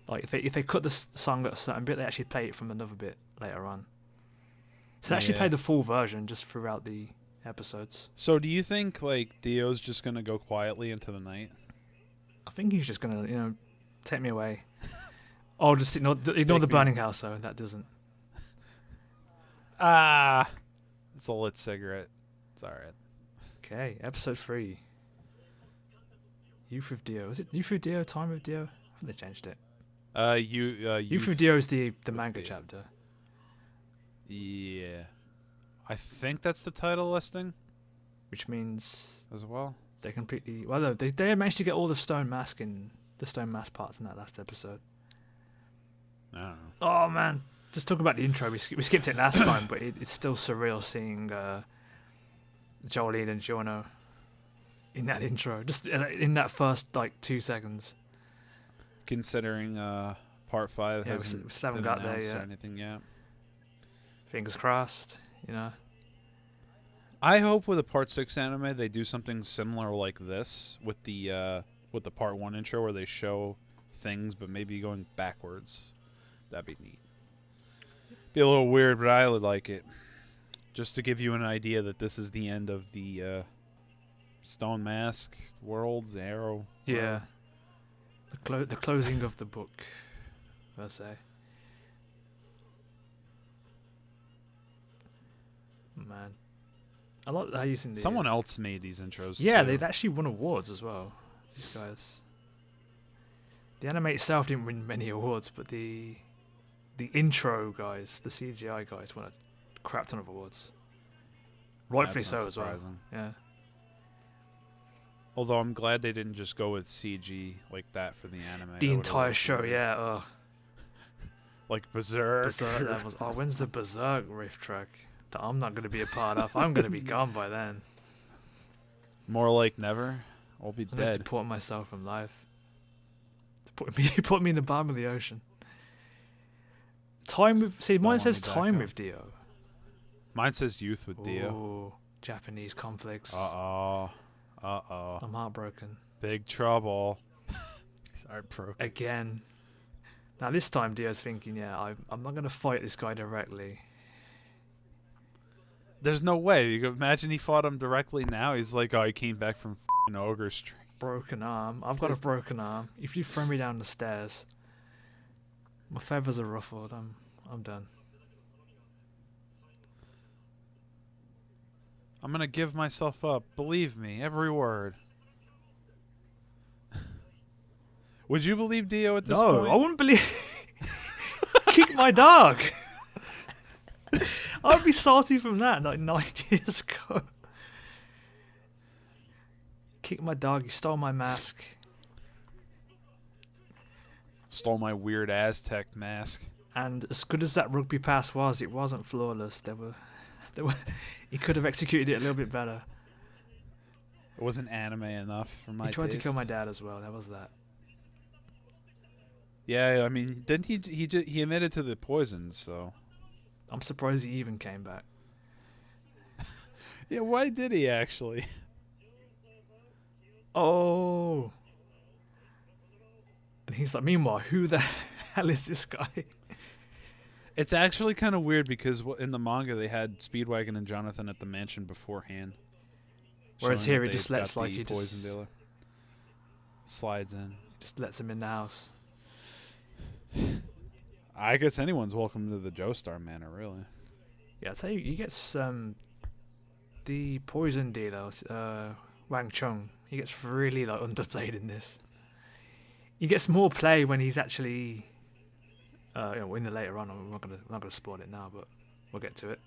like if they cut the song at a certain bit, they actually play it from another bit later on. So they actually play the full version just throughout the episodes. So do you think like Dio's just gonna go quietly into the night? I think he's just gonna, take me away. Oh, just ignore the burning house though. That doesn't. It's a lit cigarette. It's all right. Okay, episode 3. Youth with Dio. Is it Youth with Dio? Time with Dio? I think they changed it. Youth with Dio is the manga chapter. Yeah, I think that's the title listing Which means as well. they completely. Well, no, they managed to get all the stone mask parts in that last episode. I don't know. Oh man, just talk about the intro. We skipped it last time, but it's still surreal seeing Jolene and Giorno in that intro, just in that first like 2 seconds. Considering part 5 Yeah, hasn't we still haven't been got there announced or yet. anything yet. Fingers crossed, I hope with a part 6 anime they do something similar like this with the with the part 1 intro where they show things, but maybe going backwards. That'd be neat. Be a little weird, but I would like it. Just to give you an idea that this is the end of the Stone Mask world, the Arrow. Yeah. The closing of the book, per se. Man. I like how using the... Someone else made these intros, yeah, too. they've actually won awards as well, these guys. The anime itself didn't win many awards, but the intro guys, the CGI guys, won a crap ton of awards. Rightfully so as well. Yeah. Although I'm glad they didn't just go with CG like that for the anime. The entire show, yeah. Oh. Like Berserk. Berserk levels. Oh, when's the Berserk riff track that I'm not going to be a part of? I'm going to be gone by then. More like never. I'll be I'm dead. Deport myself from life. Put me in the bottom of the ocean. Mine says time with Dio. Mine says youth with Dio. Ooh, Japanese conflicts. Uh-oh. I'm heartbroken. Big trouble. He's heartbroken. Again. Now this time Dio's thinking, yeah, I'm not going to fight this guy directly. There's no way. You can imagine he fought him directly now. He's like, oh, he came back from f***ing Ogre Street. Broken arm. I've got a broken arm. If you throw me down the stairs, my feathers are ruffled. I'm done. I'm going to give myself up. Believe me, every word. Would you believe Dio at this point? No, I wouldn't believe... Kick my dog. I'd be salty from that like 9 years ago. Kick my dog, you stole my mask. Stole my weird Aztec mask. And as good as that rugby pass was, it wasn't flawless. There were he could have executed it a little bit better. It wasn't anime enough for my taste. He tried to kill my dad as well. That was that. Yeah, I mean, didn't he admitted to the poison, so... I'm surprised he even came back. Yeah, why did he actually? Oh. And he's like, meanwhile, who the hell is this guy? It's actually kind of weird because in the manga they had Speedwagon and Jonathan at the mansion beforehand. Whereas here he just lets like he poison dealer slides in. Just lets him in the house. I guess anyone's welcome to the Joestar Manor, really. Yeah, I'll tell you, he gets the poison dealer, Wang Chung. He gets really like underplayed in this. He gets more play when he's actually, in the later on. I'm not gonna spoil it now, but we'll get to it.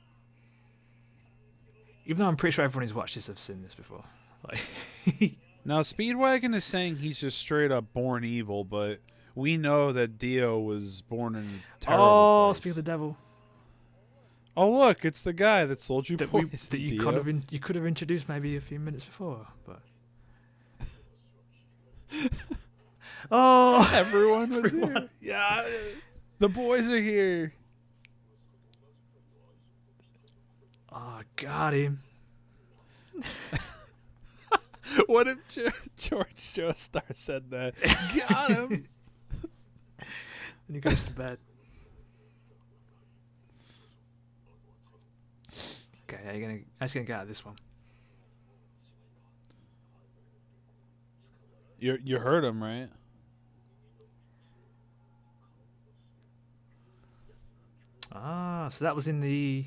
Even though I'm pretty sure everyone who's watched this have seen this before. Like, now Speedwagon is saying he's just straight up born evil, but we know that Dio was born in a terrible place. Speak of the devil. Oh look, it's the guy that sold you poison. That you could have introduced maybe a few minutes before, but. Oh, everyone was here. Yeah, the boys are here. Oh, got him. What if George Joestar said that? Got him. And he goes to bed. Okay, how you gonna get out of this one? You heard him, right? Ah, so that was in the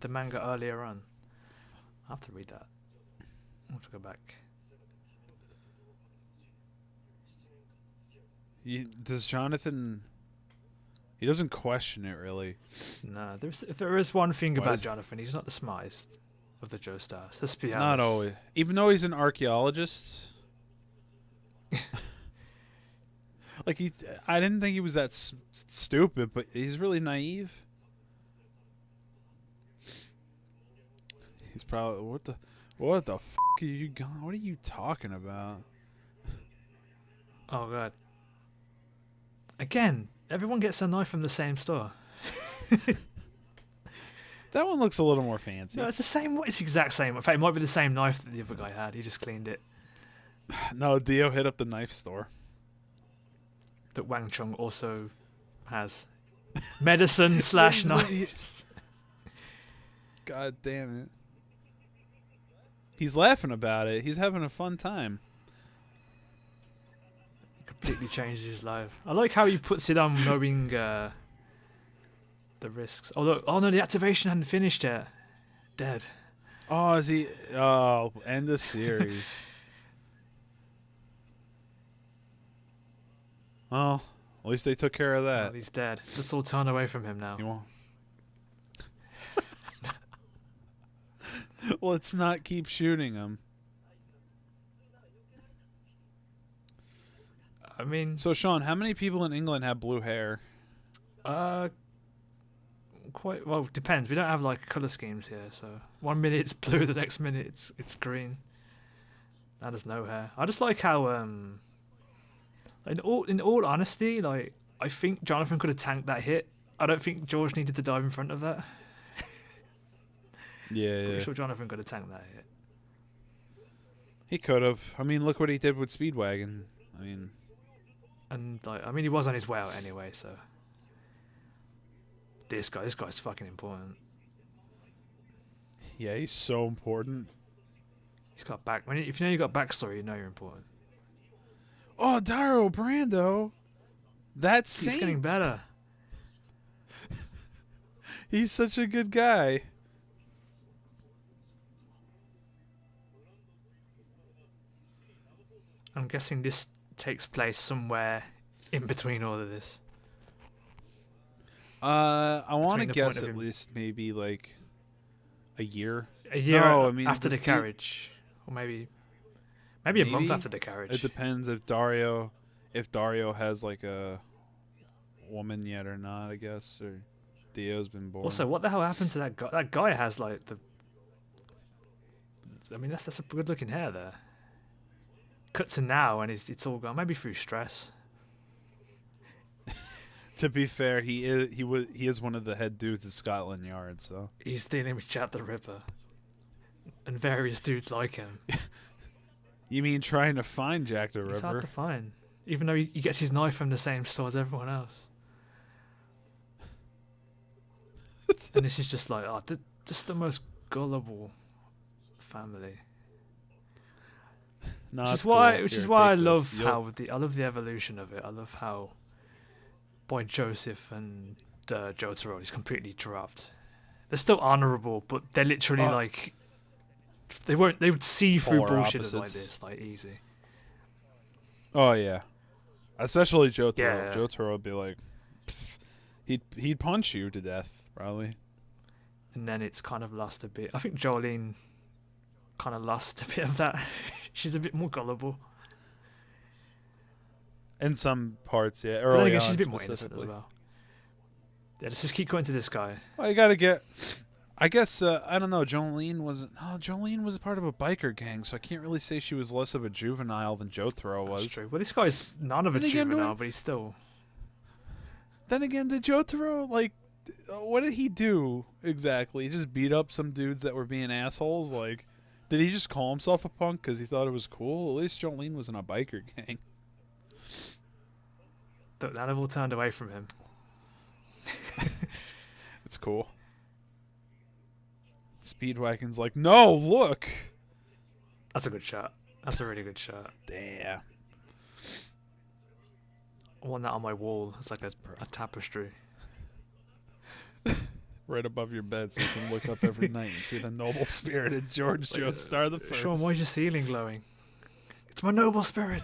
manga earlier on. I have to read that. I have to go back. Does Jonathan... He doesn't question it, really. No, if there is one thing about Jonathan, he's not the smartest of the Joestars. Let's be honest. Not always. Even though he's an archaeologist. Like, I didn't think he was that stupid, but he's really naive. He's probably... What the f*** are you going... What are you talking about? Oh, God. Again, everyone gets a knife from the same store. That one looks a little more fancy. No, it's the same. It's the exact same. In fact, it might be the same knife that the other guy had. He just cleaned it. No, Dio hit up the knife store. That Wang Chung also has. Medicine slash knives. God damn it. He's laughing about it. He's having a fun time. Completely changes his life. I like how he puts it on knowing the risks. Oh look! Oh no, the activation hadn't finished yet. Dead. Oh, is he? Oh, end the series. Well, at least they took care of that. Oh, he's dead. Let's all turn away from him now. You won't. Let's not keep shooting him. I mean, so Shaun, how many people in England have blue hair? Quite well. Depends. We don't have like color schemes here, so 1 minute it's blue, the next minute it's green. Now there's no hair. I just like how in all honesty, like I think Jonathan could have tanked that hit. I don't think George needed to dive in front of that. Yeah, Pretty sure Jonathan could have tanked that hit. He could have. I mean, look what he did with Speedwagon. I mean, and like, I mean, he was on his way out anyway. So this guy's fucking important. Yeah, he's so important. He's got back. If you know you got backstory, you know you're important. Oh, Dario Brando. That's He's getting better. He's such a good guy. I'm guessing this takes place somewhere in between all of this. I want to guess at least maybe like a year. A year no, I mean, after the carriage, or maybe a month after the carriage. It depends if Dario has like a woman yet or not, I guess, or Dio's been born. Also, what the hell happened to that guy? That guy has like the. I mean, that's a good looking hair there. Cut to now, and it's all gone. Maybe through stress. To be fair, he is one of the head dudes at Scotland Yard, so he's dealing with Jack the Ripper, and various dudes like him. You mean trying to find Jack the Ripper? It's hard to find, even though he gets his knife from the same store as everyone else. And this is just like, just the most gullible family. No, which is why I love I love the evolution of it. I love how Boy Joseph and Jotaro is completely dropped. They're still honorable, but they're literally like they would see through bullshit like this, like easy. Oh yeah, especially Jotaro. Yeah. Jotaro would be like, he'd punch you to death probably. And then it's kind of lost a bit. I think Jolene kind of lost a bit of that. She's a bit more gullible. In some parts, yeah. Early on, she's a bit more innocent as well. Yeah, let's just keep going to this guy. Well, you gotta get. I guess I don't know. Jolene was part of a biker gang, so I can't really say she was less of a juvenile than Jotaro was. That's true. Well, this guy's none of a juvenile, but he's still. Then again, did Jotaro what did he do exactly? He just beat up some dudes that were being assholes. Like, did he just call himself a punk because he thought it was cool? At least Jolene was in a biker gang. That have all turned away from him. It's cool. Speedwagon's like, no, look. That's a good shot. That's a really good shot. Damn. I want that on my wall. It's like a tapestry. Right above your bed so you can look up every night and see the noble spirited George Joestar the First. Shaun, why is your ceiling glowing? It's my noble spirit.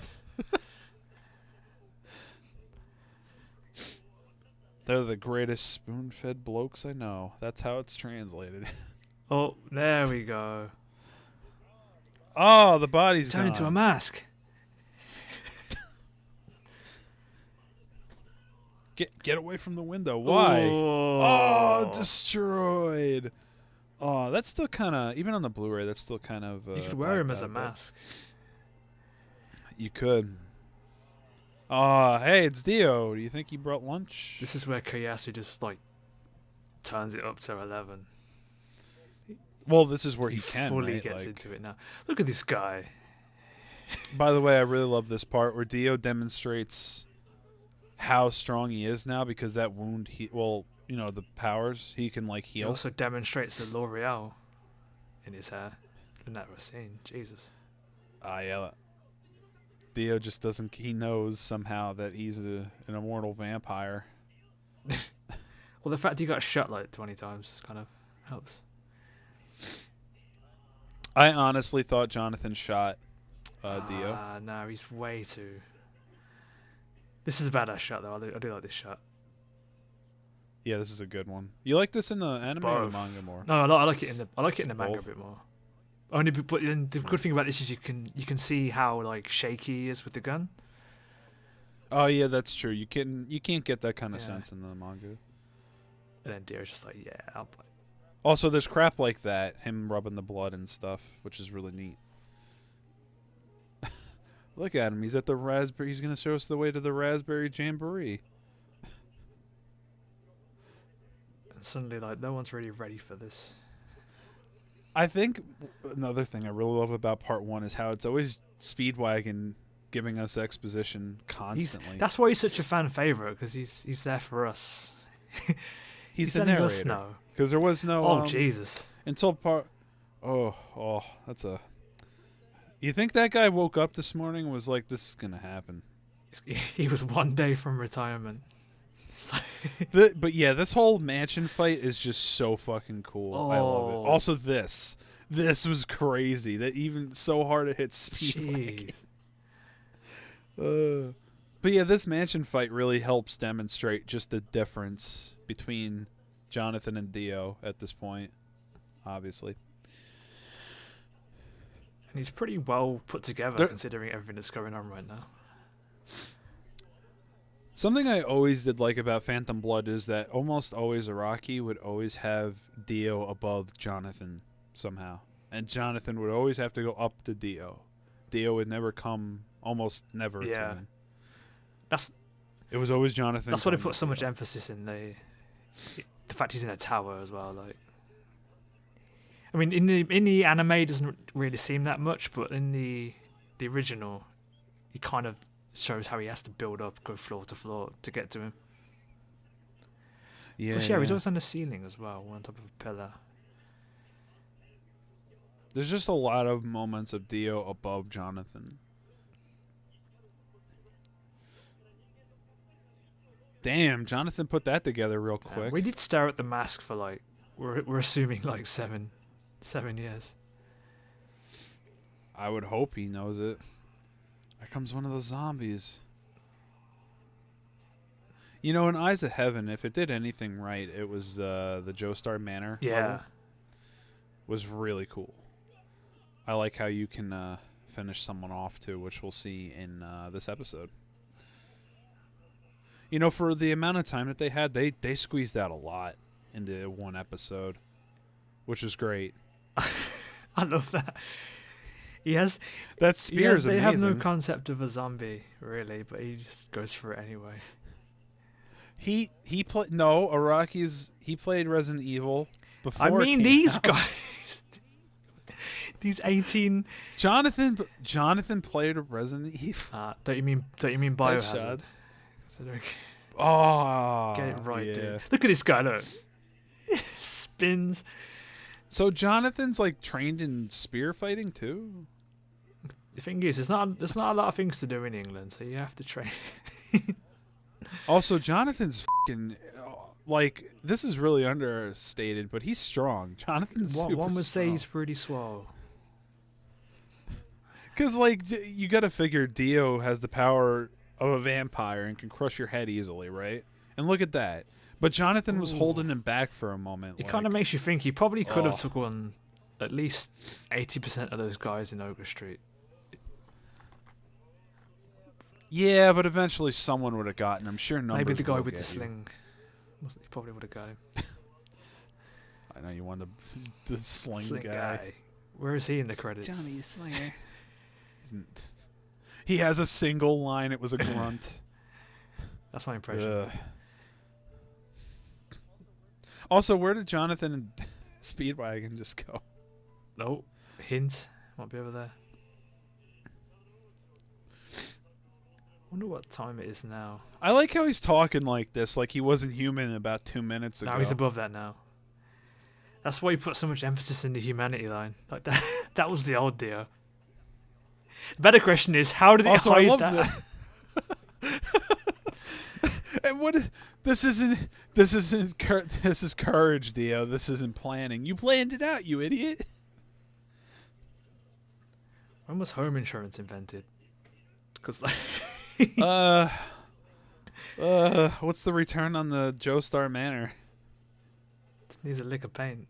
They're the greatest spoon-fed blokes I know. That's how it's translated. Oh, there we go. Oh, the body's Turn gone. into a mask. Get away from the window. Why? Oh, destroyed. Oh, that's still kind of, even on the Blu-ray, that's still kind of... you could wear him as a mask. You could. Oh, hey, it's Dio. Do you think he brought lunch? This is where Koyasu just, turns it up to 11. Well, this is where he can, fully right? gets into it now. Look at this guy. By the way, I really love this part where Dio demonstrates how strong he is now because that wound, the powers, he can like He heal. also demonstrates the L'Oreal in his hair. In that scene, Jesus. Yeah. Dio just doesn't. He knows somehow that he's an immortal vampire. Well, the fact he got shot like 20 times kind of helps. I honestly thought Jonathan shot Dio. No, he's way too. This is a badass shot though. I do like this shot. Yeah, this is a good one. You like this in the anime or the Both. manga more? No, I like it in the manga Both. a bit more. Only, but the good thing about this is you can see how like shaky he is with the gun. Oh yeah, that's true. You can't get that kind of Yeah. sense in the manga. And then Dio's just like, yeah, I'll play. Also, there's crap like that, him rubbing the blood and stuff, which is really neat. Look at him. He's at the raspberry. He's going to show us the way to the raspberry jamboree. And suddenly, like, no one's really ready for this. I think another thing I really love about part 1 is how it's always Speedwagon giving us exposition constantly. That's why he's such a fan favorite, because he's there for us. He's the letting us narrator. know. Because there was no... Oh, Jesus. Until part... Oh, that's a... You think that guy woke up this morning and was like, this is going to happen? He was one day from retirement. But yeah, this whole mansion fight is just so fucking cool. I love it. Also this was crazy. That even so hard it hit Speedwagon. But yeah, this mansion fight really helps demonstrate just the difference between Jonathan and Dio at this point, obviously. And he's pretty well put together considering everything that's going on right now. Something I always did like about Phantom Blood is that almost always Araki would always have Dio above Jonathan somehow. And Jonathan would always have to go up to Dio. Dio would never come, almost never to him. It was always Jonathan. That's why they put so much emphasis in the fact he's in a tower as well. Like, I mean, in the anime it doesn't really seem that much, but in the original, he kind of shows how he has to build up, go floor to floor to get to him. Yeah, he's always on the ceiling as well, on top of a pillar. There's just a lot of moments of Dio above Jonathan. Damn, Jonathan put that together real quick. We did stare at the mask for like we're assuming like seven years. I would hope he knows it. Here comes one of those zombies. You know, in Eyes of Heaven, if it did anything right, it was the Joestar Manor. Yeah. level. Was really cool. I like how you can finish someone off too, which we'll see in this episode. You know, for the amount of time that they had, they squeezed out a lot into one episode, which is great. I love that. That spear is amazing. They have no concept of a zombie, really, but he just goes for it anyway. He played Araki's. He played Resident Evil before. I mean, these guys, these 18. Jonathan played Resident Evil. Don't you mean Biohazard? Oh, get it right, yeah. dude. Look at this guy. Look, spins. So Jonathan's like trained in spear fighting too. The thing is, there's not a lot of things to do in England, so you have to train. Also, Jonathan's fucking like, this is really understated, but he's strong. Jonathan's super One would say strong. he's pretty swole. Because like you got to figure Dio has the power of a vampire and can crush your head easily, right? And look at that. But Jonathan was holding him back for a moment. It kind of makes you think he probably could have took on at least 80% of those guys in Ogre Street. Yeah, but eventually someone would have gotten him. Sure, numbers. Maybe the guy will with the get you. sling. He probably would have got him. I know you want the sling guy. Where is he in the credits? Johnny Slinger. He has a single line. It was a grunt. That's my impression. Ugh. Also, where did Jonathan and Speedwagon just go? No, hint might be over there. wonder what time it is now. I like how he's talking like this, like he wasn't human about 2 minutes ago. No, he's above that now. That's why he put so much emphasis in the humanity line. Like that. That was the old Dio. The better question is, how did he also, hide I love that? And what? This isn't. This is courage, Dio. This isn't planning. You planned it out, you idiot. When was home insurance invented? Because what's the return on the Joestar Manor? Needs a lick of paint.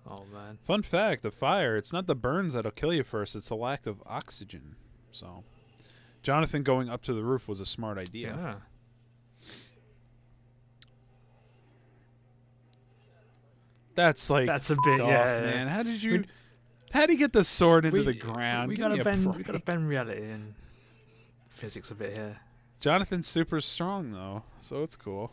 Oh man. Fun fact, a fire, it's not the burns that'll kill you first, it's the lack of oxygen. So Jonathan going up to the roof was a smart idea. Yeah. That's a bit off, man. How did you get the sword into the ground? We gotta bend reality and physics a bit here. Jonathan's super strong though, so it's cool.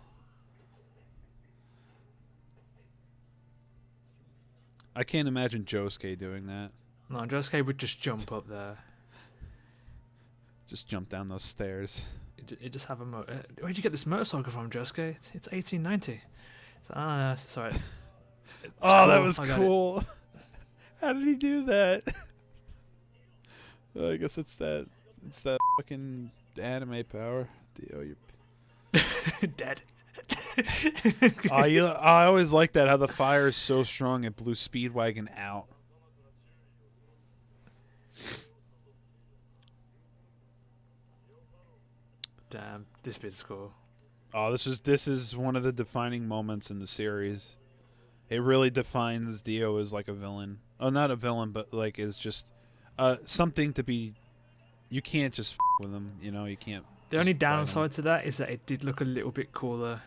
I can't imagine Josuke doing that. No, Josuke would just jump up there. Just jump down those stairs. You just have a where'd you get this motorcycle from, Josuke? It's 1890. Sorry. Oh, cool. That was cool. How did he do that? I guess it's that fucking anime power. Dio, you're dead. I always like that, how the fire is so strong it blew Speedwagon out. Damn, this bit's cool. Oh, this is one of the defining moments in the series. It really defines Dio as like a villain. Oh, not a villain, but like is just something to be. You can't just with him, you know. You can't. The only downside to that is that it did look a little bit cooler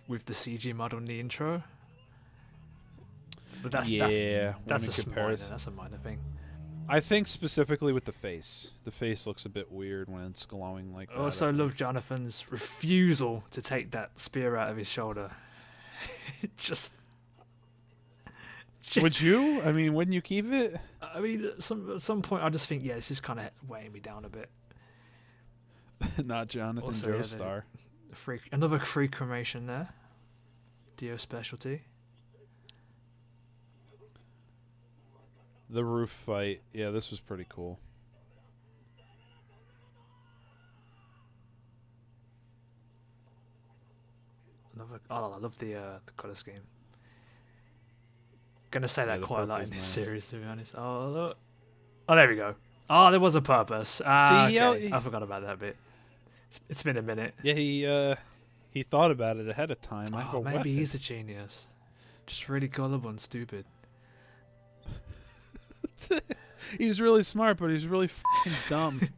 with the CG mod on the intro. But that's a minor thing. I think specifically with the face. The face looks a bit weird when it's glowing like that. I also love Jonathan's refusal to take that spear out of his shoulder. just would you? I mean, wouldn't you keep it? I mean, at some point, I just think, yeah, this is kind of weighing me down a bit. Not Jonathan also, Joestar. Another free cremation there. Dio specialty. The roof fight. Yeah, this was pretty cool. I love the color scheme. Gonna say that quite a lot in this series, to be honest. Oh, look. Oh, there we go. Oh, there was a purpose. I forgot about that bit. It's been a minute. Yeah, he thought about it ahead of time. Maybe he's a genius. Just really gullible and stupid. He's really smart, but he's really fucking dumb.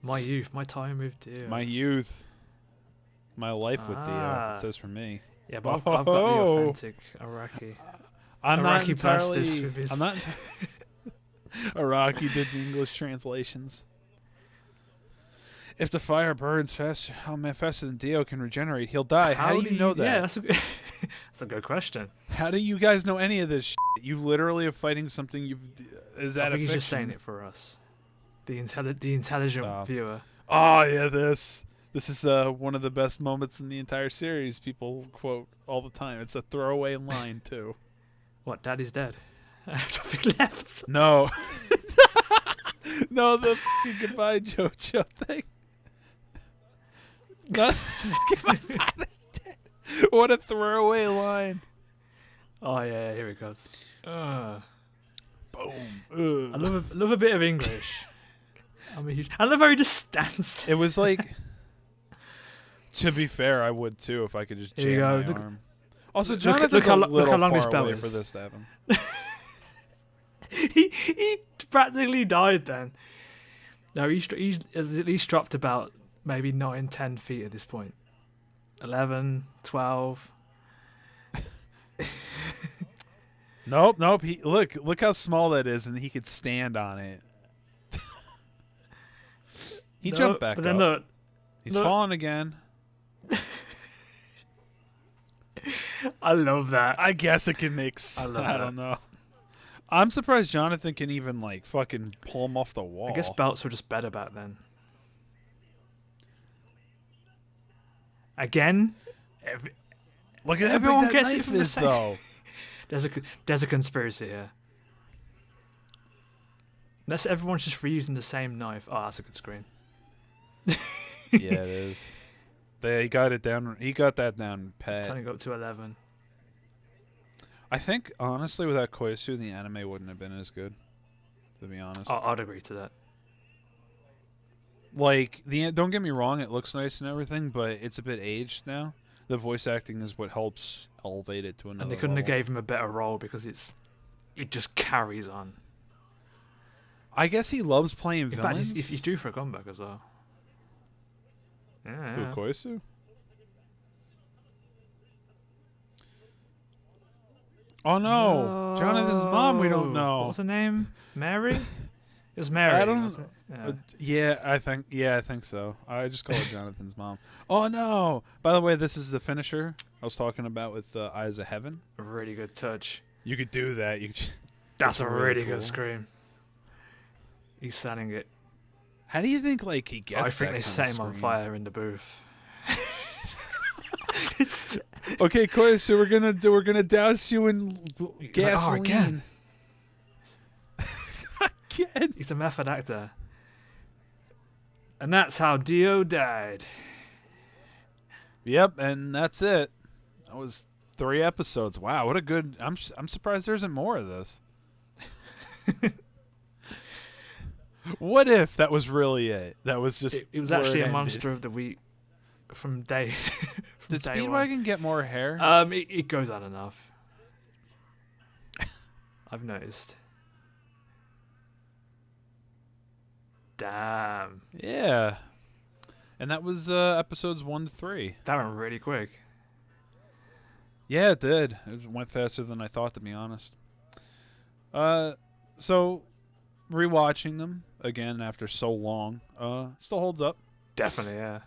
My youth, my time with Dio. My youth. My life with Dio. It says for me. Yeah, but I've got the authentic Araki. Araki did the English translations. If the fire burns faster, faster than Dio can regenerate, he'll die. How do you know that? Yeah, that's a good question. How do you guys know any of this shit? You literally are fighting something is that a fiction? He's just saying it for us. The intelligent viewer. Oh, yeah, this is one of the best moments in the entire series. People quote all the time. It's a throwaway line, too. What, Daddy's dead? I have nothing left. No. No, the goodbye JoJo thing. No, my father's dead. What a throwaway line. Oh, yeah, here it goes. Boom. I love a bit of English. I love how he just stands there. It was like, to be fair, I would too if I could just jam my arm. Also, Jonathan's a little far away for this to happen. he practically died then. No, he's at least dropped about maybe 9, 10 feet at this point. 11, 12. Nope. Look how small that is, and he could stand on it. He jumped back up. He's fallen again. I love that. I guess it can make sense. I don't know. I'm surprised Jonathan can even like fucking pull him off the wall. I guess belts were just better back then. Again, look at how everyone big that gets it knife from the is, same. though. There's a conspiracy here. Unless everyone's just reusing the same knife. Oh, that's a good screen. Yeah, it is. He got it down. He got that down pat. Turning up to 11. I think honestly, without Koisu, the anime wouldn't have been as good. To be honest, I'd agree to that. Like don't get me wrong, it looks nice and everything, but it's a bit aged now. The voice acting is what helps elevate it to another. And they couldn't level. have gave him a better role because it just carries on. I guess he loves playing In villains. fact, he's due for a comeback as well. Yeah. Who, Koisu? Oh no. Jonathan's mom. We don't know. What was her name? Mary. It was Mary. I don't. Wasn't it? Yeah, I think so. I just call her Jonathan's mom. Oh no! By the way, this is the finisher I was talking about with Eyes of Heaven. A really good touch. You could do that. That's a really cool. good scream. He's selling it. How do you think like he gets? I think that they kind set of him on scream? fire in the booth. Okay, Koi, so we're gonna douse you in gasoline. Again. Again. He's a method actor. And that's how Dio died. Yep, and that's it. That was 3 episodes. Wow, what a good. I'm surprised there isn't more of this. What if that was really it? That was just. It was where actually it a ended? monster of the week from day. Did day one. Speedwagon get more hair? It goes on enough. I've noticed. Damn. Yeah. And that was episodes 1 to 3. That went really quick. Yeah, it did. It went faster than I thought, to be honest. So rewatching them again after so long, still holds up. Definitely, yeah.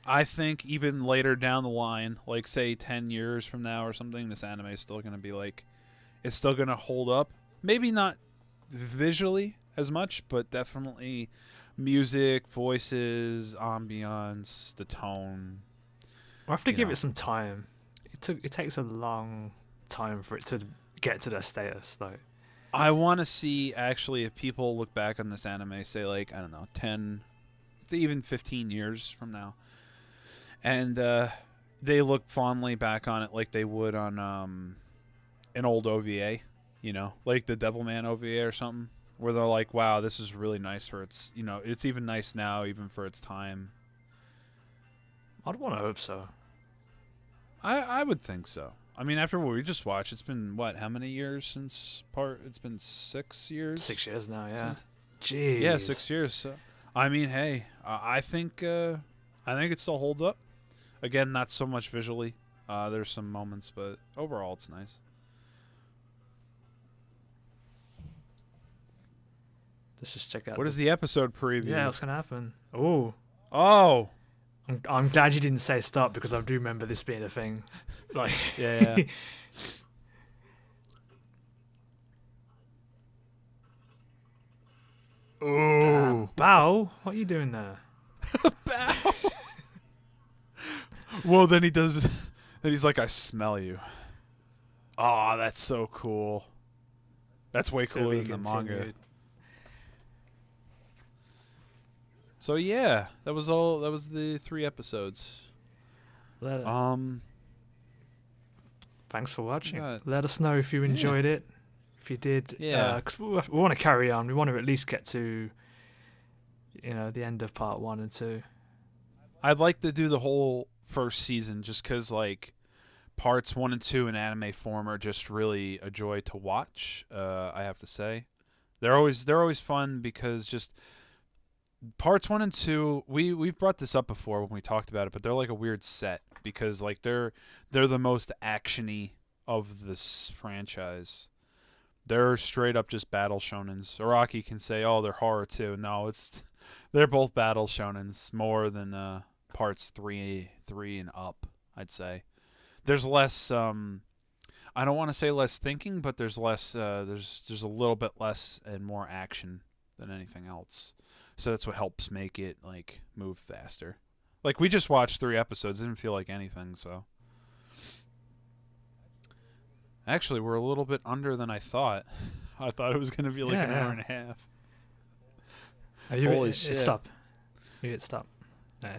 I think even later down the line, like say 10 years from now or something, this anime is still going to be like, it's still going to hold up. Maybe not visually as much, but definitely music, voices, ambiance, the tone. We'll have to give it some time. It takes a long time for it to get to that status. Like, I want to see actually if people look back on this anime, say like, I don't know, 10 to even 15 years from now, and they look fondly back on it like they would on an old OVA, you know, like the Devilman OVA or something, where they're like, wow, this is really nice for its, you know, it's even nice now even for its time. I'd want to hope so. I would think so. I mean, after what we just watched, it's been what? How many years since part? It's been 6 years. 6 years now, yeah. Since, Jeez. yeah, 6 years. So, I mean, hey, I think it still holds up. Again, not so much visually. There's some moments, but overall, it's nice. Let's just check out. What is the episode preview? Yeah, what's gonna happen? Oh. I'm glad you didn't say stop because I do remember this being a thing. Like, yeah. Ooh. Bow, what are you doing there? Bow. Well, then he does. Then he's like, I smell you. Oh, that's so cool. That's way cooler than the manga. So yeah, that was all. That was the 3 episodes. Thanks for watching. God. Let us know if you enjoyed it. If you did, Yeah. Because we want to carry on. We want to at least get to, the end of part 1 and 2. I'd like to do the whole first season just because, like, parts 1 and 2 in anime form are just really a joy to watch. I have to say, they're always fun because just. Parts 1 and 2, we've brought this up before when we talked about it, but they're like a weird set because like they're the most actiony of this franchise. They're straight up just battle shonens. Araki can say, "Oh, they're horror too." No, they're both battle shonens more than parts 3 and up. I'd say there's less. I don't want to say less thinking, but there's less. There's a little bit less and more action than anything else. So that's what helps make it like move faster. Like we just watched 3 episodes, it didn't feel like anything. So actually, we're a little bit under than I thought. I thought it was going to be like an hour and a half. Holy shit! Stop. You hit stop. No.